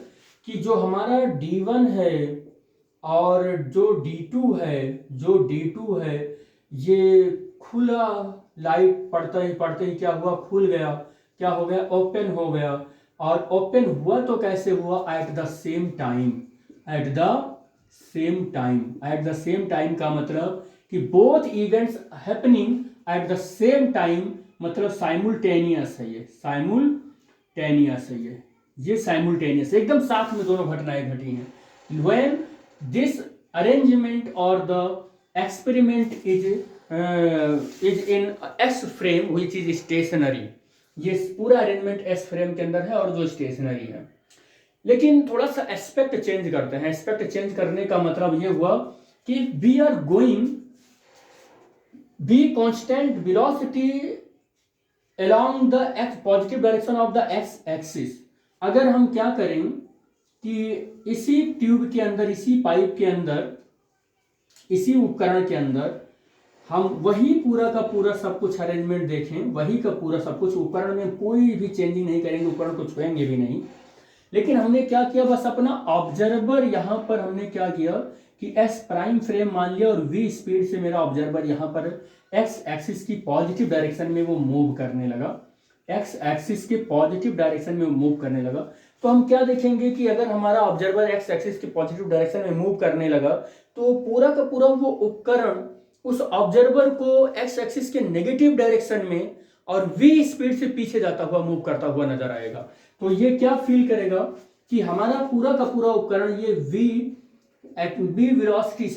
कि जो हमारा D1 है और जो D2 है ये खुला, लाइट पड़ते ही क्या हुआ, खुल गया, क्या हो गया, ओपन हो गया। और ओपन हुआ तो कैसे हुआ, at the same time. At the same time का मतलब कि both events happening at the same time, मतलब साइमुलटेनियस है, ये साइमुलटेनियस एकदम साथ में दोनों घटनाएं घटी हैं। व्हेन दिस अरेंजमेंट और the experiment is in S frame which is stationary, ये पूरा अरेंजमेंट एस फ्रेम के अंदर है और जो स्टेशनरी है। लेकिन थोड़ा सा एस्पेक्ट चेंज करते हैं। एस्पेक्ट चेंज करने का मतलब ये हुआ कि we are going be constant velocity along the x positive direction of the x axis. अगर हम क्या करें कि इसी ट्यूब के अंदर, इसी पाइप के अंदर, इसी उपकरण के अंदर हम वही पूरा का पूरा सब कुछ अरेंजमेंट देखें, वही का पूरा सब कुछ, उपकरण में कोई भी चेंजिंग नहीं करेंगे, उपकरण को छुएंगे भी नहीं, लेकिन हमने क्या किया, बस अपना ऑब्जर्वर यहां पर हमने क्या किया कि एस प्राइम फ्रेम मान लिया और वी स्पीड से मेरा ऑब्जर्वर यहां पर एक्स एक्सिस की पॉजिटिव डायरेक्शन में वो मूव करने लगा, एक्स एक्सिस के पॉजिटिव डायरेक्शन में मूव करने लगा। तो हम क्या देखेंगे कि अगर हमारा ऑब्जर्वर एक्स एक्सिस की पॉजिटिव डायरेक्शन में मूव करने लगा तो पूरा का पूरा वो उपकरण उस ऑब्जर्वर को एक्स एक्सिस के नेगेटिव डायरेक्शन में और वी स्पीड से पीछे जाता हुआ मूव करता हुआ नजर आएगा। तो ये क्या फील करेगा कि हमारा पूरा का पूरा उपकरण ये वी वेलोसिटी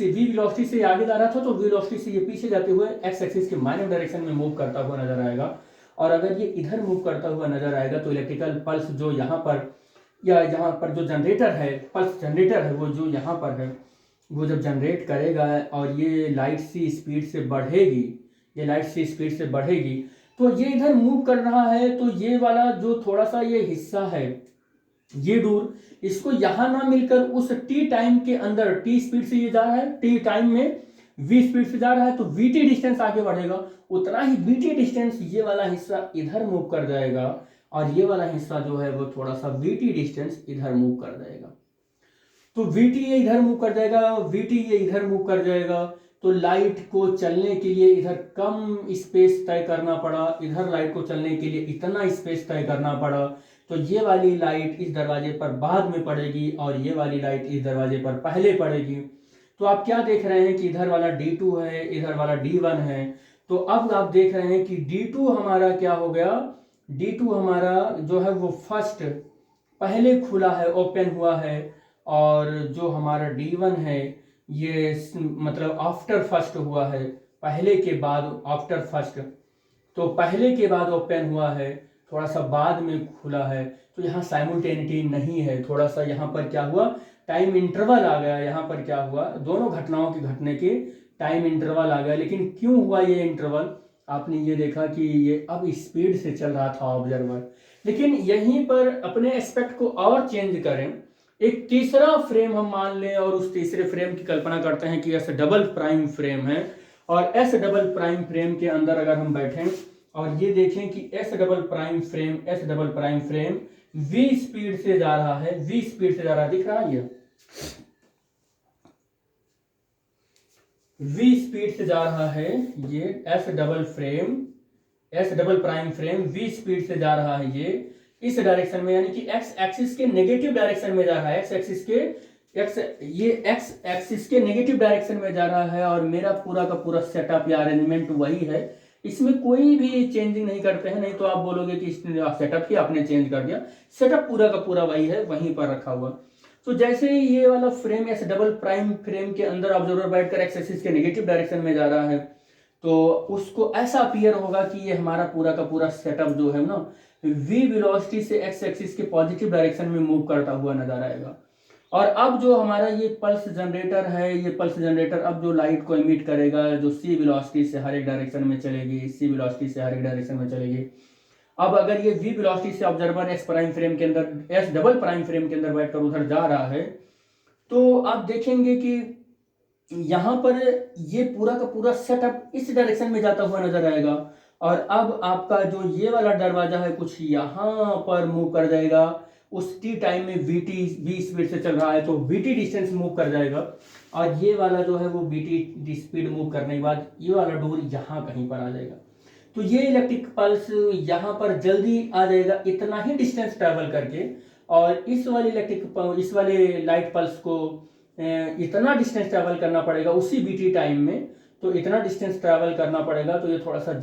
से आगे जा रहा था, तो वेलोसिटी से ये पीछे जाते हुए एक्स एक्सिस के माइनस डायरेक्शन में मूव करता हुआ नजर आएगा। और अगर ये इधर मूव करता हुआ नजर आएगा तो इलेक्ट्रिकल पल्स जो यहाँ पर या यहाँ पर जो जनरेटर है, पल्स जनरेटर है, वो जो यहाँ पर है, वो जब जनरेट करेगा और ये लाइट सी स्पीड से बढ़ेगी, ये लाइट सी स्पीड से बढ़ेगी, तो ये इधर मूव कर रहा है, तो ये वाला जो थोड़ा सा ये हिस्सा है, ये दूर, इसको यहां ना मिलकर उस टी टाइम के अंदर, टी स्पीड से ये जा रहा है, टी टाइम में वी स्पीड से जा रहा है, तो वीटी डिस्टेंस आगे बढ़ेगा, उतना ही वीटी डिस्टेंस ये वाला हिस्सा इधर मूव कर जाएगा और ये वाला हिस्सा जो है वो थोड़ा सा वीटी डिस्टेंस इधर मूव कर जाएगा। तो वीटी ये इधर मूव कर जाएगा, वीटी ये इधर मूव कर जाएगा, तो लाइट को चलने के लिए इधर कम स्पेस तय करना पड़ा, इधर लाइट को चलने के लिए इतना स्पेस तय करना पड़ा। तो ये वाली लाइट इस दरवाजे पर बाद में पड़ेगी और ये वाली लाइट इस दरवाजे पर पहले पड़ेगी। तो आप क्या देख रहे हैं कि इधर वाला D2 है, इधर वाला D1 है। तो अब आप देख रहे हैं कि D2 हमारा क्या हो गया, D2 हमारा जो है वो फर्स्ट पहले खुला है, ओपन हुआ है, और जो हमारा D1 है ये मतलब आफ्टर फर्स्ट हुआ है, पहले के बाद, आफ्टर फर्स्ट, तो पहले के बाद ओपन हुआ है, थोड़ा सा बाद में खुला है। तो यहाँ साइमुलटेनिटी नहीं है, थोड़ा सा यहाँ पर क्या हुआ, टाइम इंटरवल आ गया, यहाँ पर क्या हुआ, दोनों घटनाओं के घटने के टाइम इंटरवल आ गया। लेकिन क्यों हुआ ये इंटरवल, आपने ये देखा कि ये अब स्पीड से चल रहा था ऑब्जर्वर। लेकिन यहीं पर अपने एस्पेक्ट को और चेंज करें, एक तीसरा फ्रेम हम मान लें और उस तीसरे फ्रेम की कल्पना करते हैं कि एस डबल प्राइम फ्रेम है, और एस डबल प्राइम फ्रेम के अंदर अगर हम बैठें और ये देखें कि S double prime frame v speed से जा रहा है, वी स्पीड से जा रहा है, दिख रहा है ये वी स्पीड से जा रहा है, ये S double prime frame v speed से जा रहा है, ये इस डायरेक्शन में, यानी कि एक्स एक्सिस के नेगेटिव डायरेक्शन में जा रहा है, एक्स एक्सिस के नेगेटिव डायरेक्शन में जा रहा है। और मेरा पूरा का पूरा सेटअप या अरेंजमेंट वही है, इसमें कोई भी चेंजिंग नहीं करते हैं, नहीं तो आप बोलोगे कि सेटअप ही आपने चेंज कर दिया, सेटअप पूरा का पूरा वही है, वहीं पर रखा हुआ। तो जैसे ही ये वाला frame S double prime frame के अंदर ऑब्जर्वर बैठकर एक्स एक्सिस के नेगेटिव डायरेक्शन में जा रहा है, तो उसको ऐसा अपीयर होगा कि ये हमारा पूरा का पूरा सेटअप जो है ना, वी वेलोसिटी से एक्स एक्सिस के पॉजिटिव डायरेक्शन में मूव करता हुआ नजर आएगा। और अब जो हमारा ये पल्स जनरेटर है, ये पल्स जनरेटर अब जो लाइट को इमिट करेगा, जो सी वेलोसिटी से हर एक डायरेक्शन में चलेगी, सी वेलोसिटी से हर एक डायरेक्शन में चलेगी। अब अगर ये वी वेलोसिटी से ऑब्जर्वर एस प्राइम फ्रेम के अंदर, एस डबल प्राइम फ्रेम के अंदर बैठकर उधर जा रहा है, तो आप देखेंगे कि यहाँ पर ये पूरा का पूरा सेटअप इस डायरेक्शन में जाता हुआ नजर आएगा। और अब आपका जो ये वाला दरवाजा है कुछ यहाँ पर मूव कर जाएगा। उस टी टाइम में वी स्पीड से चल रहा है तो वीटी डिस्टेंस मूव कर जाएगा, और ये वाला जो है वो वीटी स्पीड मूव करने के बाद ये वाला डोर यहाँ कहीं पर आ जाएगा। तो ये इलेक्ट्रिक पल्स यहाँ पर जल्दी आ जाएगा इतना ही डिस्टेंस ट्रैवल करके, और इस वाले लाइट पल्स को इतना डिस्टेंस ट्रैवल करना पड़ेगा उसी बीटी टाइम में। तो इतना डिस्टेंस ट्रैवल करना पड़ेगा, तो ये थोड़ा सा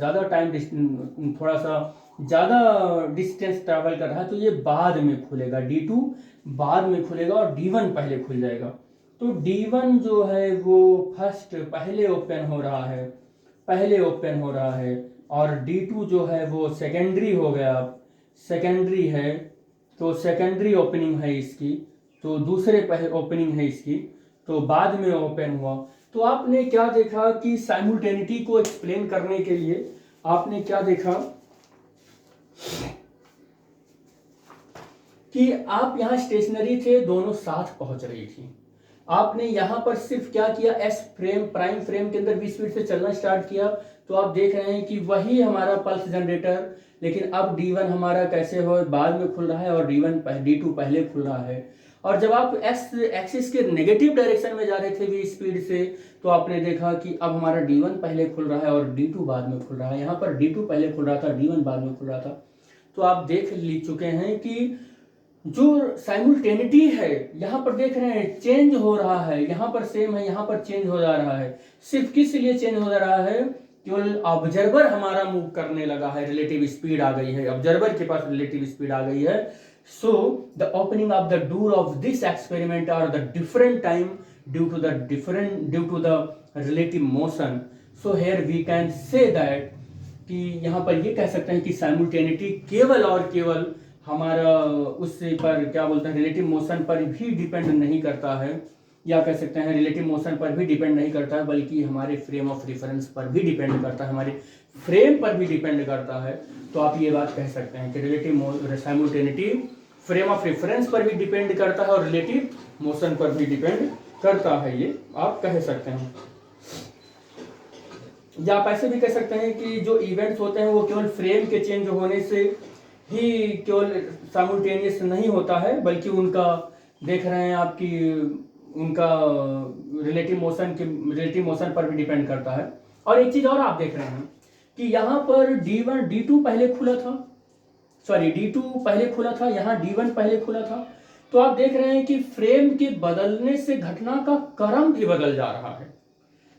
ज़्यादा डिस्टेंस ट्रैवल कर रहा है, तो ये बाद में खुलेगा। D2 बाद में खुलेगा और D1 पहले खुल जाएगा। तो D1 जो है वो पहले ओपन हो रहा है, और D2 जो है वो सेकेंडरी हो गया, सेकेंडरी है, तो सेकेंडरी ओपनिंग है इसकी, तो दूसरे पहले ओपनिंग है इसकी, तो बाद में ओपन हुआ। तो आपने क्या देखा कि साइमल्टेनिटी को एक्सप्लेन करने के लिए आपने क्या देखा कि आप यहाँ स्टेशनरी थे, दोनों साथ पहुंच रही थी। आपने यहाँ पर सिर्फ क्या किया, एस फ्रेम प्राइम फ्रेम के अंदर वी स्पीड से चलना स्टार्ट किया। तो आप देख रहे हैं कि वही हमारा पल्स जनरेटर, लेकिन अब D1 हमारा कैसे हो बाद में खुल रहा है और D2 पहले खुल रहा है। और जब आप एस एक्सिस के नेगेटिव डायरेक्शन में जा रहे थे वी स्पीड से, तो आपने देखा कि अब हमारा D1 पहले खुल रहा है और D2 बाद में खुल रहा है। यहाँ पर D2 पहले खुल रहा था, D1 बाद में खुल रहा था। तो आप देख चुके हैं कि जो साइमल्टेनिटी है यहाँ पर देख रहे हैं चेंज हो रहा है, यहाँ पर सेम है, यहाँ पर चेंज हो जा रहा है। सिर्फ किस लिए चेंज हो जा रहा है, केवल ऑब्जर्वर हमारा मूव करने लगा है, रिलेटिव स्पीड आ गई है, ऑब्जर्वर के पास रिलेटिव स्पीड आ गई है। So the opening of the door of this experiment are the different time due to the relative motion. So here we can say that कि यहाँ पर ये कह सकते हैं कि साइमल्टेनिटी केवल और केवल हमारा उससे पर क्या बोलते हैं रिलेटिव मोशन पर भी डिपेंड नहीं करता है, या कह सकते हैं रिलेटिव मोशन पर भी डिपेंड नहीं करता है, बल्कि हमारे फ्रेम ऑफ रिफरेंस पर भी डिपेंड करता है, हमारे फ्रेम पर भी डिपेंड करता है। तो आप ये बात कह सकते हैं कि रिलेटिव साइमल्टेनिटी फ्रेम ऑफ रेफरेंस पर भी डिपेंड करता है और रिलेटिव मोशन पर भी डिपेंड करता है, ये आप कह सकते हैं। या आप ऐसे भी कह सकते हैं कि जो इवेंट्स होते हैं वो केवल फ्रेम के चेंज होने से ही केवल साइमल्टेनियस नहीं होता है, बल्कि उनका देख रहे हैं आपकी उनका रिलेटिव मोशन पर भी डिपेंड करता है। और एक चीज और आप देख रहे हैं कि यहाँ पर D2 पहले खुला था, D2 पहले खुला था, यहाँ D1 पहले खुला था। तो आप देख रहे हैं कि फ्रेम के बदलने से घटना का क्रम भी बदल जा रहा है।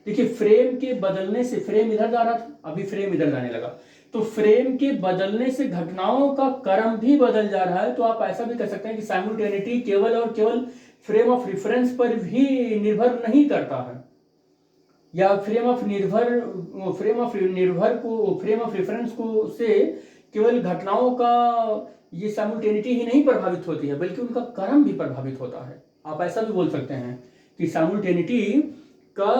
देखिए फ्रेम के बदलने से, फ्रेम इधर जा रहा था, अभी फ्रेम इधर जाने लगा, तो फ्रेम के बदलने से घटनाओं का क्रम भी बदल जा रहा है। तो आप ऐसा भी कर सकते हैं कि साइमल्टेनिटी केवल और केवल फ्रेम ऑफ रेफरेंस पर भी निर्भर नहीं करता है, या फ्रेम ऑफ रेफरेंस को से केवल घटनाओं का ये साइमल्टेनिटी ही नहीं प्रभावित होती है, बल्कि उनका क्रम भी प्रभावित होता है। आप ऐसा भी बोल सकते हैं कि साइमल्टेनिटी का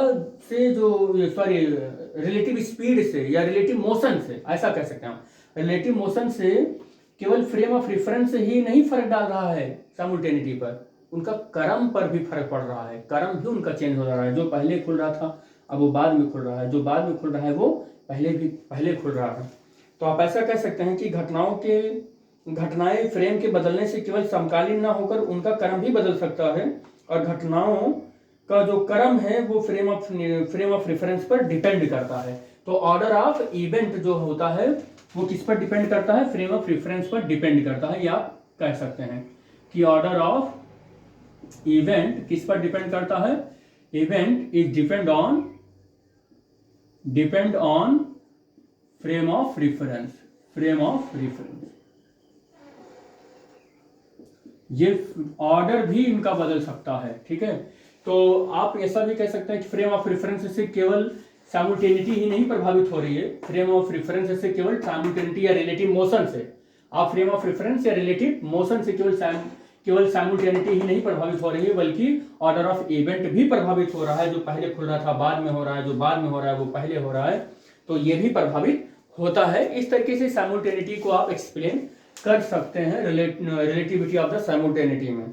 से जो रिलेटिव स्पीड से या रिलेटिव मोशन से, ऐसा कह सकते हैं रिलेटिव मोशन से केवल फ्रेम ऑफ रेफरेंस ही नहीं फर्क डाल रहा है साइमल्टेनिटी पर, उनका क्रम पर भी फर्क पड़ रहा है, क्रम भी उनका चेंज हो रहा है। जो पहले खुल रहा था अब वो बाद में खुल रहा है, जो बाद में खुल रहा है वो पहले खुल रहा है। तो आप ऐसा कह सकते हैं कि घटनाएं फ्रेम के बदलने से केवल समकालीन ना होकर उनका क्रम भी बदल सकता है, और घटनाओं का जो क्रम है वो फ्रेम ऑफ रेफरेंस पर डिपेंड करता है। तो ऑर्डर ऑफ इवेंट जो होता है वो किस पर डिपेंड करता है, फ्रेम ऑफ रेफरेंस पर डिपेंड करता है। या आप कह सकते हैं कि ऑर्डर ऑफ इवेंट किस पर डिपेंड करता है, event is depend on frame of reference. ये ऑर्डर भी इनका बदल सकता है, ठीक है। तो आप ऐसा भी कह सकते हैं कि फ्रेम ऑफ रेफरेंस से केवल साइमल्टेनिटी ही नहीं प्रभावित हो रही है, फ्रेम ऑफ रेफरेंस से केवल साइमल्टेनिटी या रिलेटिव मोशन से, आप फ्रेम ऑफ रेफरेंस या रिलेटिव मोशन से केवल साइमल्टेनिटी ही नहीं प्रभावित हो रही है, बल्कि ऑर्डर ऑफ इवेंट भी प्रभावित हो रहा है। जो पहले खुल रहा था बाद में हो रहा है, जो बाद में हो रहा है वो पहले हो रहा है, तो ये भी प्रभावित होता है। इस तरीके से साइमल्टेनिटी को आप एक्सप्लेन कर सकते हैं रिलेटिविटी ऑफ द साइमल्टेनिटी में।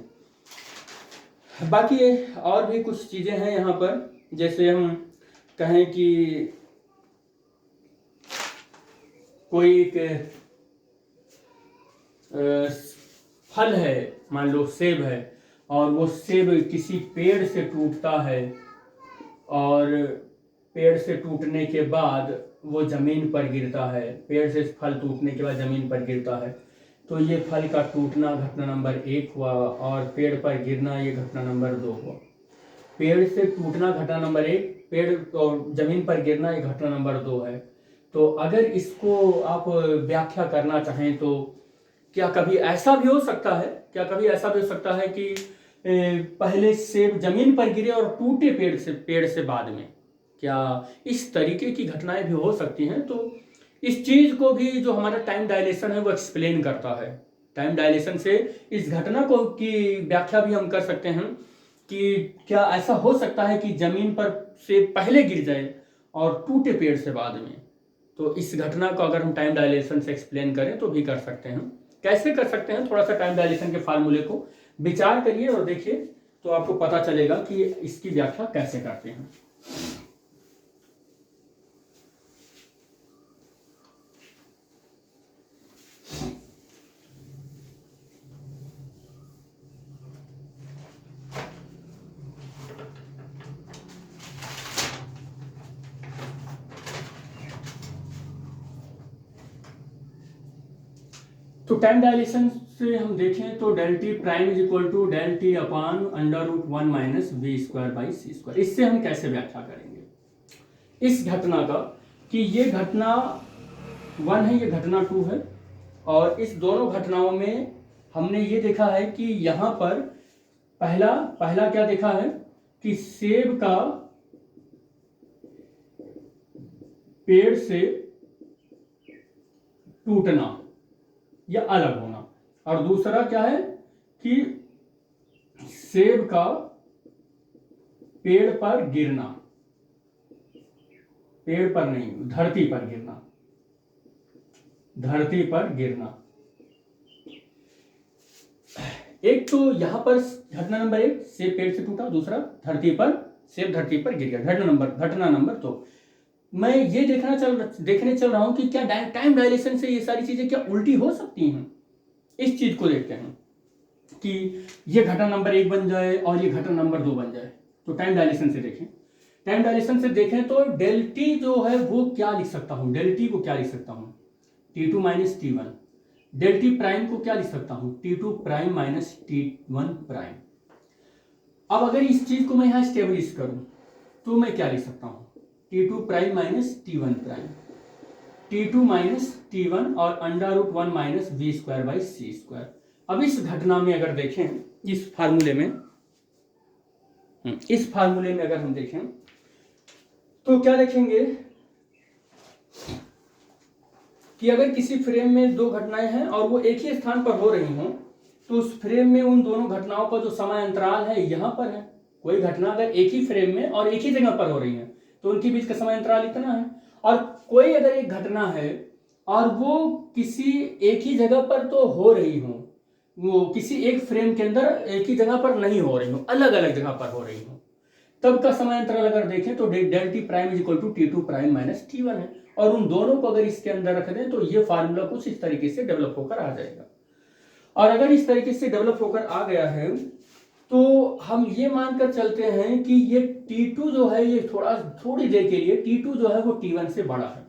बाकी और भी कुछ चीजें हैं यहाँ पर, जैसे हम कहें कि कोई फल है, मान लो सेब है, और वो सेब किसी पेड़ से टूटता है और पेड़ से टूटने के बाद वो ज़मीन पर गिरता है, पेड़ से फल टूटने के बाद ज़मीन पर गिरता है, तो ये फल का टूटना घटना नंबर 1 हुआ और पेड़ पर गिरना ये घटना नंबर 2 हुआ। पेड़ से टूटना घटना नंबर 1, पेड़ और ज़मीन पर गिरना ये घटना नंबर 2 है। तो अगर इसको आप व्याख्या करना चाहें तो क्या कभी ऐसा भी हो सकता है, कि पहले सेब जमीन पर गिरे और टूटे पेड़ से बाद में, क्या इस तरीके की घटनाएं भी हो सकती हैं? तो इस चीज को भी जो हमारा टाइम डायलेशन है वो एक्सप्लेन करता है। टाइम डायलेशन से इस घटना को की व्याख्या भी हम कर सकते हैं कि क्या ऐसा हो सकता है कि जमीन पर सेब पहले गिर जाए और टूटे पेड़ से बाद में। तो इस घटना को अगर हम टाइम डायलेशन से एक्सप्लेन करें तो भी कर सकते हैं। कैसे कर सकते हैं, थोड़ा सा टाइम डायलेशन के फार्मूले को विचार करिए और देखिए, तो आपको पता चलेगा कि इसकी व्याख्या कैसे करते हैं। तो टाइम डायलेशन से हम देखें तो del T prime is equal to del t upon under root 1 minus we square by C square. इससे हम कैसे व्याख्या करेंगे इस घटना का कि ये घटना 1 है, ये घटना 2 है, और इस दोनों घटनाओं में हमने ये देखा है कि यहाँ पर पहला क्या देखा है कि सेब का पेड़ से टूटना या अलग होना, और दूसरा क्या है कि सेब का पेड़ पर गिरना, पेड़ पर नहीं, धरती पर गिरना, धरती पर गिरना। एक तो यहां पर घटना नंबर 1 सेब पेड़ से टूटा, दूसरा सेब धरती पर गिर गया, घटना नंबर 2। मैं ये देखने चल रहा हूं कि क्या टाइम डायलेशन से ये सारी चीजें क्या उल्टी हो सकती हैं। इस चीज को देखते हैं कि ये घटना नंबर 1 बन जाए और ये घटना नंबर 2 बन जाए। तो टाइम डायलेशन से देखें तो डेल टी जो है वो क्या लिख सकता हूं, डेल टी को क्या लिख सकता हूं, T2 minus T1। Del T prime को क्या लिख सकता हूं, T2 prime minus T1 prime. अब अगर इस चीज को मैं यहां स्टेब्लिश करूं तो मैं क्या लिख सकता हूं, T2 prime minus T1 prime, T2 minus T1 और under root 1 minus we square by C square. अब इस घटना में अगर देखें, इस फार्मूले में अगर हम देखें तो क्या देखेंगे कि अगर किसी फ्रेम में दो घटनाएं हैं और वो एक ही स्थान पर हो रही हों तो उस फ्रेम में उन दोनों घटनाओं का जो समय अंतराल है यहां पर है। कोई घटना अगर एक ही फ्रेम में और एक ही जगह पर हो रही है तो उनके बीच का समय अंतराल इतना है। और कोई अगर एक घटना है और वो किसी एक ही जगह पर तो हो रही हो, वो किसी एक फ्रेम के अंदर एक ही जगह पर नहीं हो रही हो, अलग अलग जगह पर हो रही हो, तब का समय अंतराल अगर देखें तो del T prime is equal to T2 prime minus T1 है। और उन दोनों को अगर इसके अंदर रख दें तो ये फार्मूला कुछ इस तरीके से डेवलप होकर आ जाएगा। और अगर इस तरीके से डेवलप होकर आ गया है तो हम ये मानकर चलते हैं कि ये T2 जो है ये थोड़ी देर के लिए T2 जो है वो T1 से बड़ा है।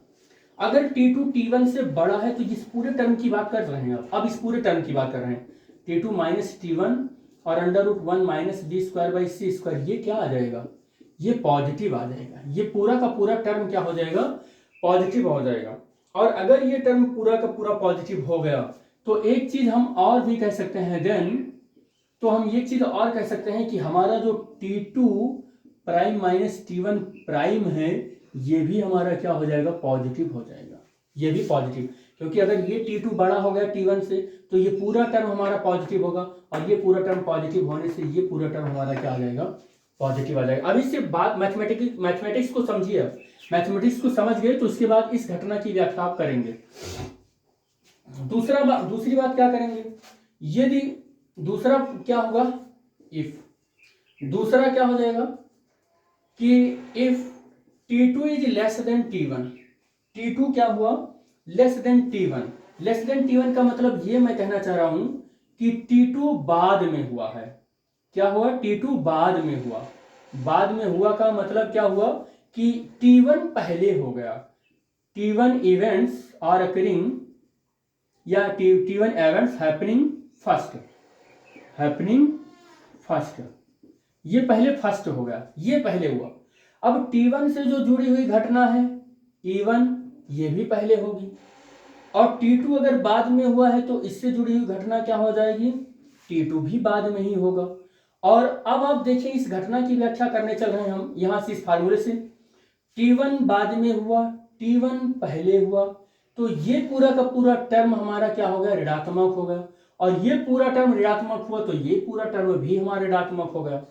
अगर T2 T1 से बड़ा है तो इस पूरे टर्म की बात कर रहे हैं, अब इस पूरे टर्म की बात कर रहे हैं, T2 माइनस T1 और under root 1 minus we square by C square, ये क्या आ जाएगा, ये पॉजिटिव आ जाएगा। ये पूरा का पूरा टर्म क्या हो जाएगा, पॉजिटिव हो जाएगा। और अगर ये टर्म पूरा का पूरा पॉजिटिव हो गया तो एक चीज हम और भी कह सकते हैं तो हम ये चीज और कह सकते हैं कि हमारा जो T2 prime minus T1 prime है ये भी हमारा क्या हो जाएगा, पॉजिटिव हो जाएगा। ये भी पॉजिटिव, क्योंकि अगर ये T2 बड़ा हो गया T1 से तो ये पूरा टर्म हमारा पॉजिटिव होगा, और ये पूरा टर्म पॉजिटिव होने से ये पूरा टर्म हमारा क्या आ जाएगा, पॉजिटिव आ जाएगा। अब इससे बात मैथमेटिक्स को समझिए। मैथमेटिक्स को समझ गए तो उसके बाद इस घटना की व्याख्या आप करेंगे। दूसरी बात क्या करेंगे, यदि दूसरा क्या होगा, दूसरा क्या हो जाएगा कि if T2 is less than T1, T2 क्या हुआ, less than T1। Less than T1 का मतलब ये मैं कहना चाह रहा हूं कि T2 बाद में हुआ है। क्या हुआ? T2 बाद में हुआ। बाद में हुआ का मतलब क्या हुआ कि T1 पहले हो गया। T1 इवेंट्स आर अकरिंग या T1 events happening first, happening first. ये पहले फर्स्ट हो गया, ये पहले हुआ। अब T1 से जो जुड़ी हुई घटना है E1, ये भी पहले होगी। और T2 अगर बाद में हुआ है तो इससे जुड़ी हुई घटना क्या हो जाएगी? T2 भी बाद में ही होगा। और अब आप देखिए इस घटना की व्याख्या करने चल रहे हैं हम यहां से, इस फार्मूले से। T1 बाद में हुआ, T1 पहले हुआ, तो ये पूरा का पूरा टर्म हमारा क्या हो गया? ऋणात्मक हो गया। और ये पूरा टर्म ऋणात्मक हुआ तो ये पूरा टर्म भी हमारा ऋणात्मक हो गया।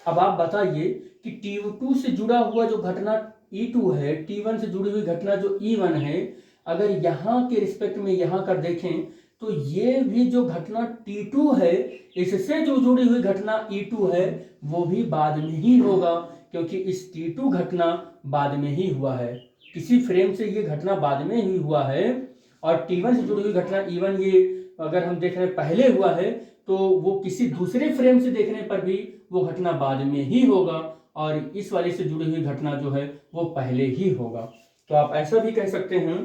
अब आप बताइए कि T2 से जुड़ा हुआ जो घटना E2 है, T1 से जुड़ी हुई घटना जो E1 है, अगर यहाँ के रिस्पेक्ट में यहाँ कर देखें तो ये भी जो घटना T2 है, इससे जो जुड़ी हुई घटना E2 है, वो भी बाद में ही होगा, क्योंकि इस T2 घटना बाद में ही हुआ है। किसी फ्रेम से ये घटना बाद में ही हुआ है। और T1 से जुड़ी हुई घटना E1 ये अगर हम देख रहे हैं पहले हुआ है, तो वो किसी दूसरे फ्रेम से देखने पर भी वो घटना बाद में ही होगा, और इस वाले से जुड़ी हुई घटना जो है वो पहले ही होगा। तो आप ऐसा भी कह सकते हैं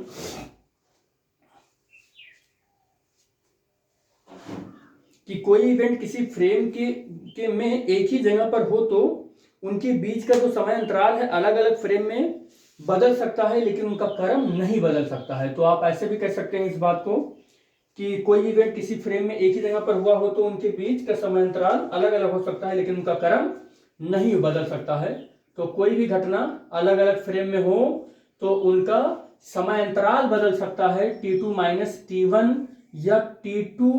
कि कोई इवेंट किसी फ्रेम के में एक ही जगह पर हो तो उनके बीच का जो समय अंतराल है अलग अलग फ्रेम में बदल सकता है, लेकिन उनका क्रम नहीं बदल सकता है। तो आप ऐसे भी कह सकते हैं इस बात को कि कोई इवेंट किसी फ्रेम में एक ही जगह पर हुआ हो तो उनके बीच का समय अंतराल अलग अलग हो सकता है, लेकिन उनका क्रम नहीं बदल सकता है। तो कोई भी घटना अलग अलग फ्रेम में हो तो उनका समय अंतराल बदल सकता है, T2 माइनस T1 या T2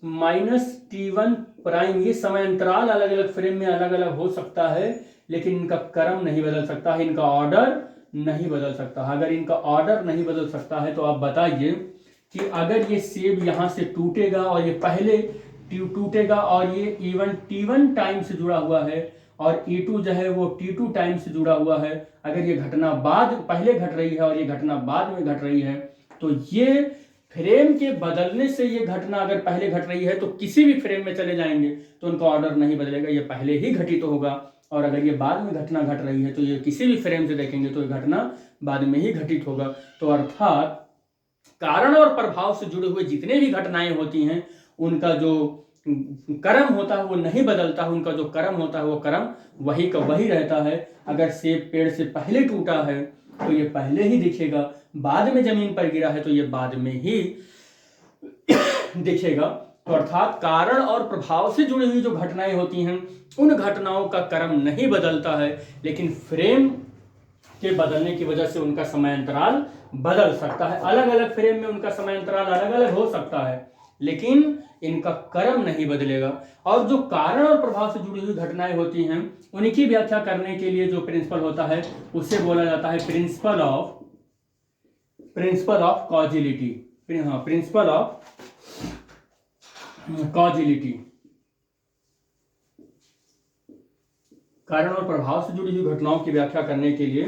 माइनस T1 प्राइम। ये समय अंतराल अलग अलग फ्रेम में अलग अलग हो सकता है, लेकिन इनका क्रम नहीं बदल सकता है, इनका ऑर्डर नहीं बदल सकता। अगर इनका ऑर्डर नहीं बदल सकता है तो आप बताइए कि अगर ये सेब यहां से टूटेगा और ये पहले टूटेगा और ये इवन T1 टाइम से जुड़ा हुआ है और E2 जो है वो T2 टाइम से जुड़ा हुआ है, अगर ये घटना पहले घट रही है और ये घटना बाद में घट रही है, तो ये फ्रेम के बदलने से ये घटना अगर पहले घट रही है तो किसी भी फ्रेम में चले जाएंगे तो उनका ऑर्डर नहीं बदलेगा, ये पहले ही घटित तो होगा। और अगर ये बाद में घटना घट रही है तो ये किसी भी फ्रेम से देखेंगे तो ये घटना बाद में ही घटित होगा। तो अर्थात कारण और प्रभाव से जुड़े हुए जितने भी घटनाएं होती हैं उनका जो क्रम होता है वो नहीं बदलता है, उनका जो क्रम होता है वो क्रम वही का वही रहता है। अगर सेब पेड़ से पहले टूटा है तो ये पहले ही दिखेगा, बाद में जमीन पर गिरा है तो ये बाद में ही दिखेगा। तो अर्थात कारण और प्रभाव से जुड़ी हुई जो घटनाएं होती हैं उन घटनाओं का क्रम नहीं बदलता है, लेकिन फ्रेम के बदलने की वजह से उनका समय अंतराल बदल सकता है। अलग अलग फ्रेम में उनका समय अंतराल अलग अलग हो सकता है, लेकिन इनका क्रम नहीं बदलेगा। और जो कारण और प्रभाव से जुड़ी हुई घटनाएं होती हैं उनकी व्याख्या करने के लिए जो प्रिंसिपल होता है उसे बोला जाता है प्रिंसिपल ऑफ कॉजिलिटी। हाँ, प्रिंसिपल ऑफ कॉजिलिटी। कारण और प्रभाव से जुड़ी हुई घटनाओं की व्याख्या करने के लिए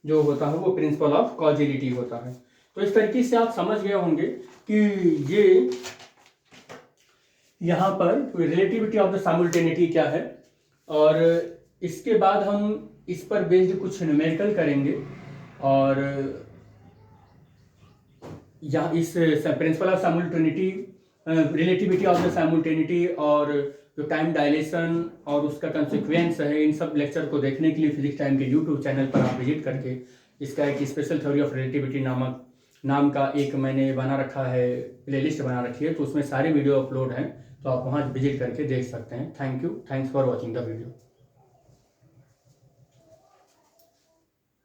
जो होता है वो प्रिंसिपल ऑफ कॉजिलिटी होता है। तो इस तरीके से आप समझ गए होंगे कि ये यहाँ पर रिलेटिविटी ऑफ द साइमल्टेनिटी क्या है, और इसके बाद हम इस पर बेस्ड कुछ न्यूमेरिकल करेंगे। और यहाँ इस principle of simultaneity, relativity of the simultaneity और जो टाइम डायलेशन और उसका कंसिक्वेंस है, इन सब लेक्चर को देखने के लिए फिजिक्स टाइम के यूट्यूब चैनल पर आप विजिट करके इसका एक स्पेशल थ्योरी ऑफ रिलेटिविटी नाम का एक मैंने बना रखा है, प्लेलिस्ट बना रखी है, तो उसमें सारे वीडियो अपलोड हैं, तो आप वहाँ विजिट करके देख सकते हैं। Thank you, thanks for watching the video.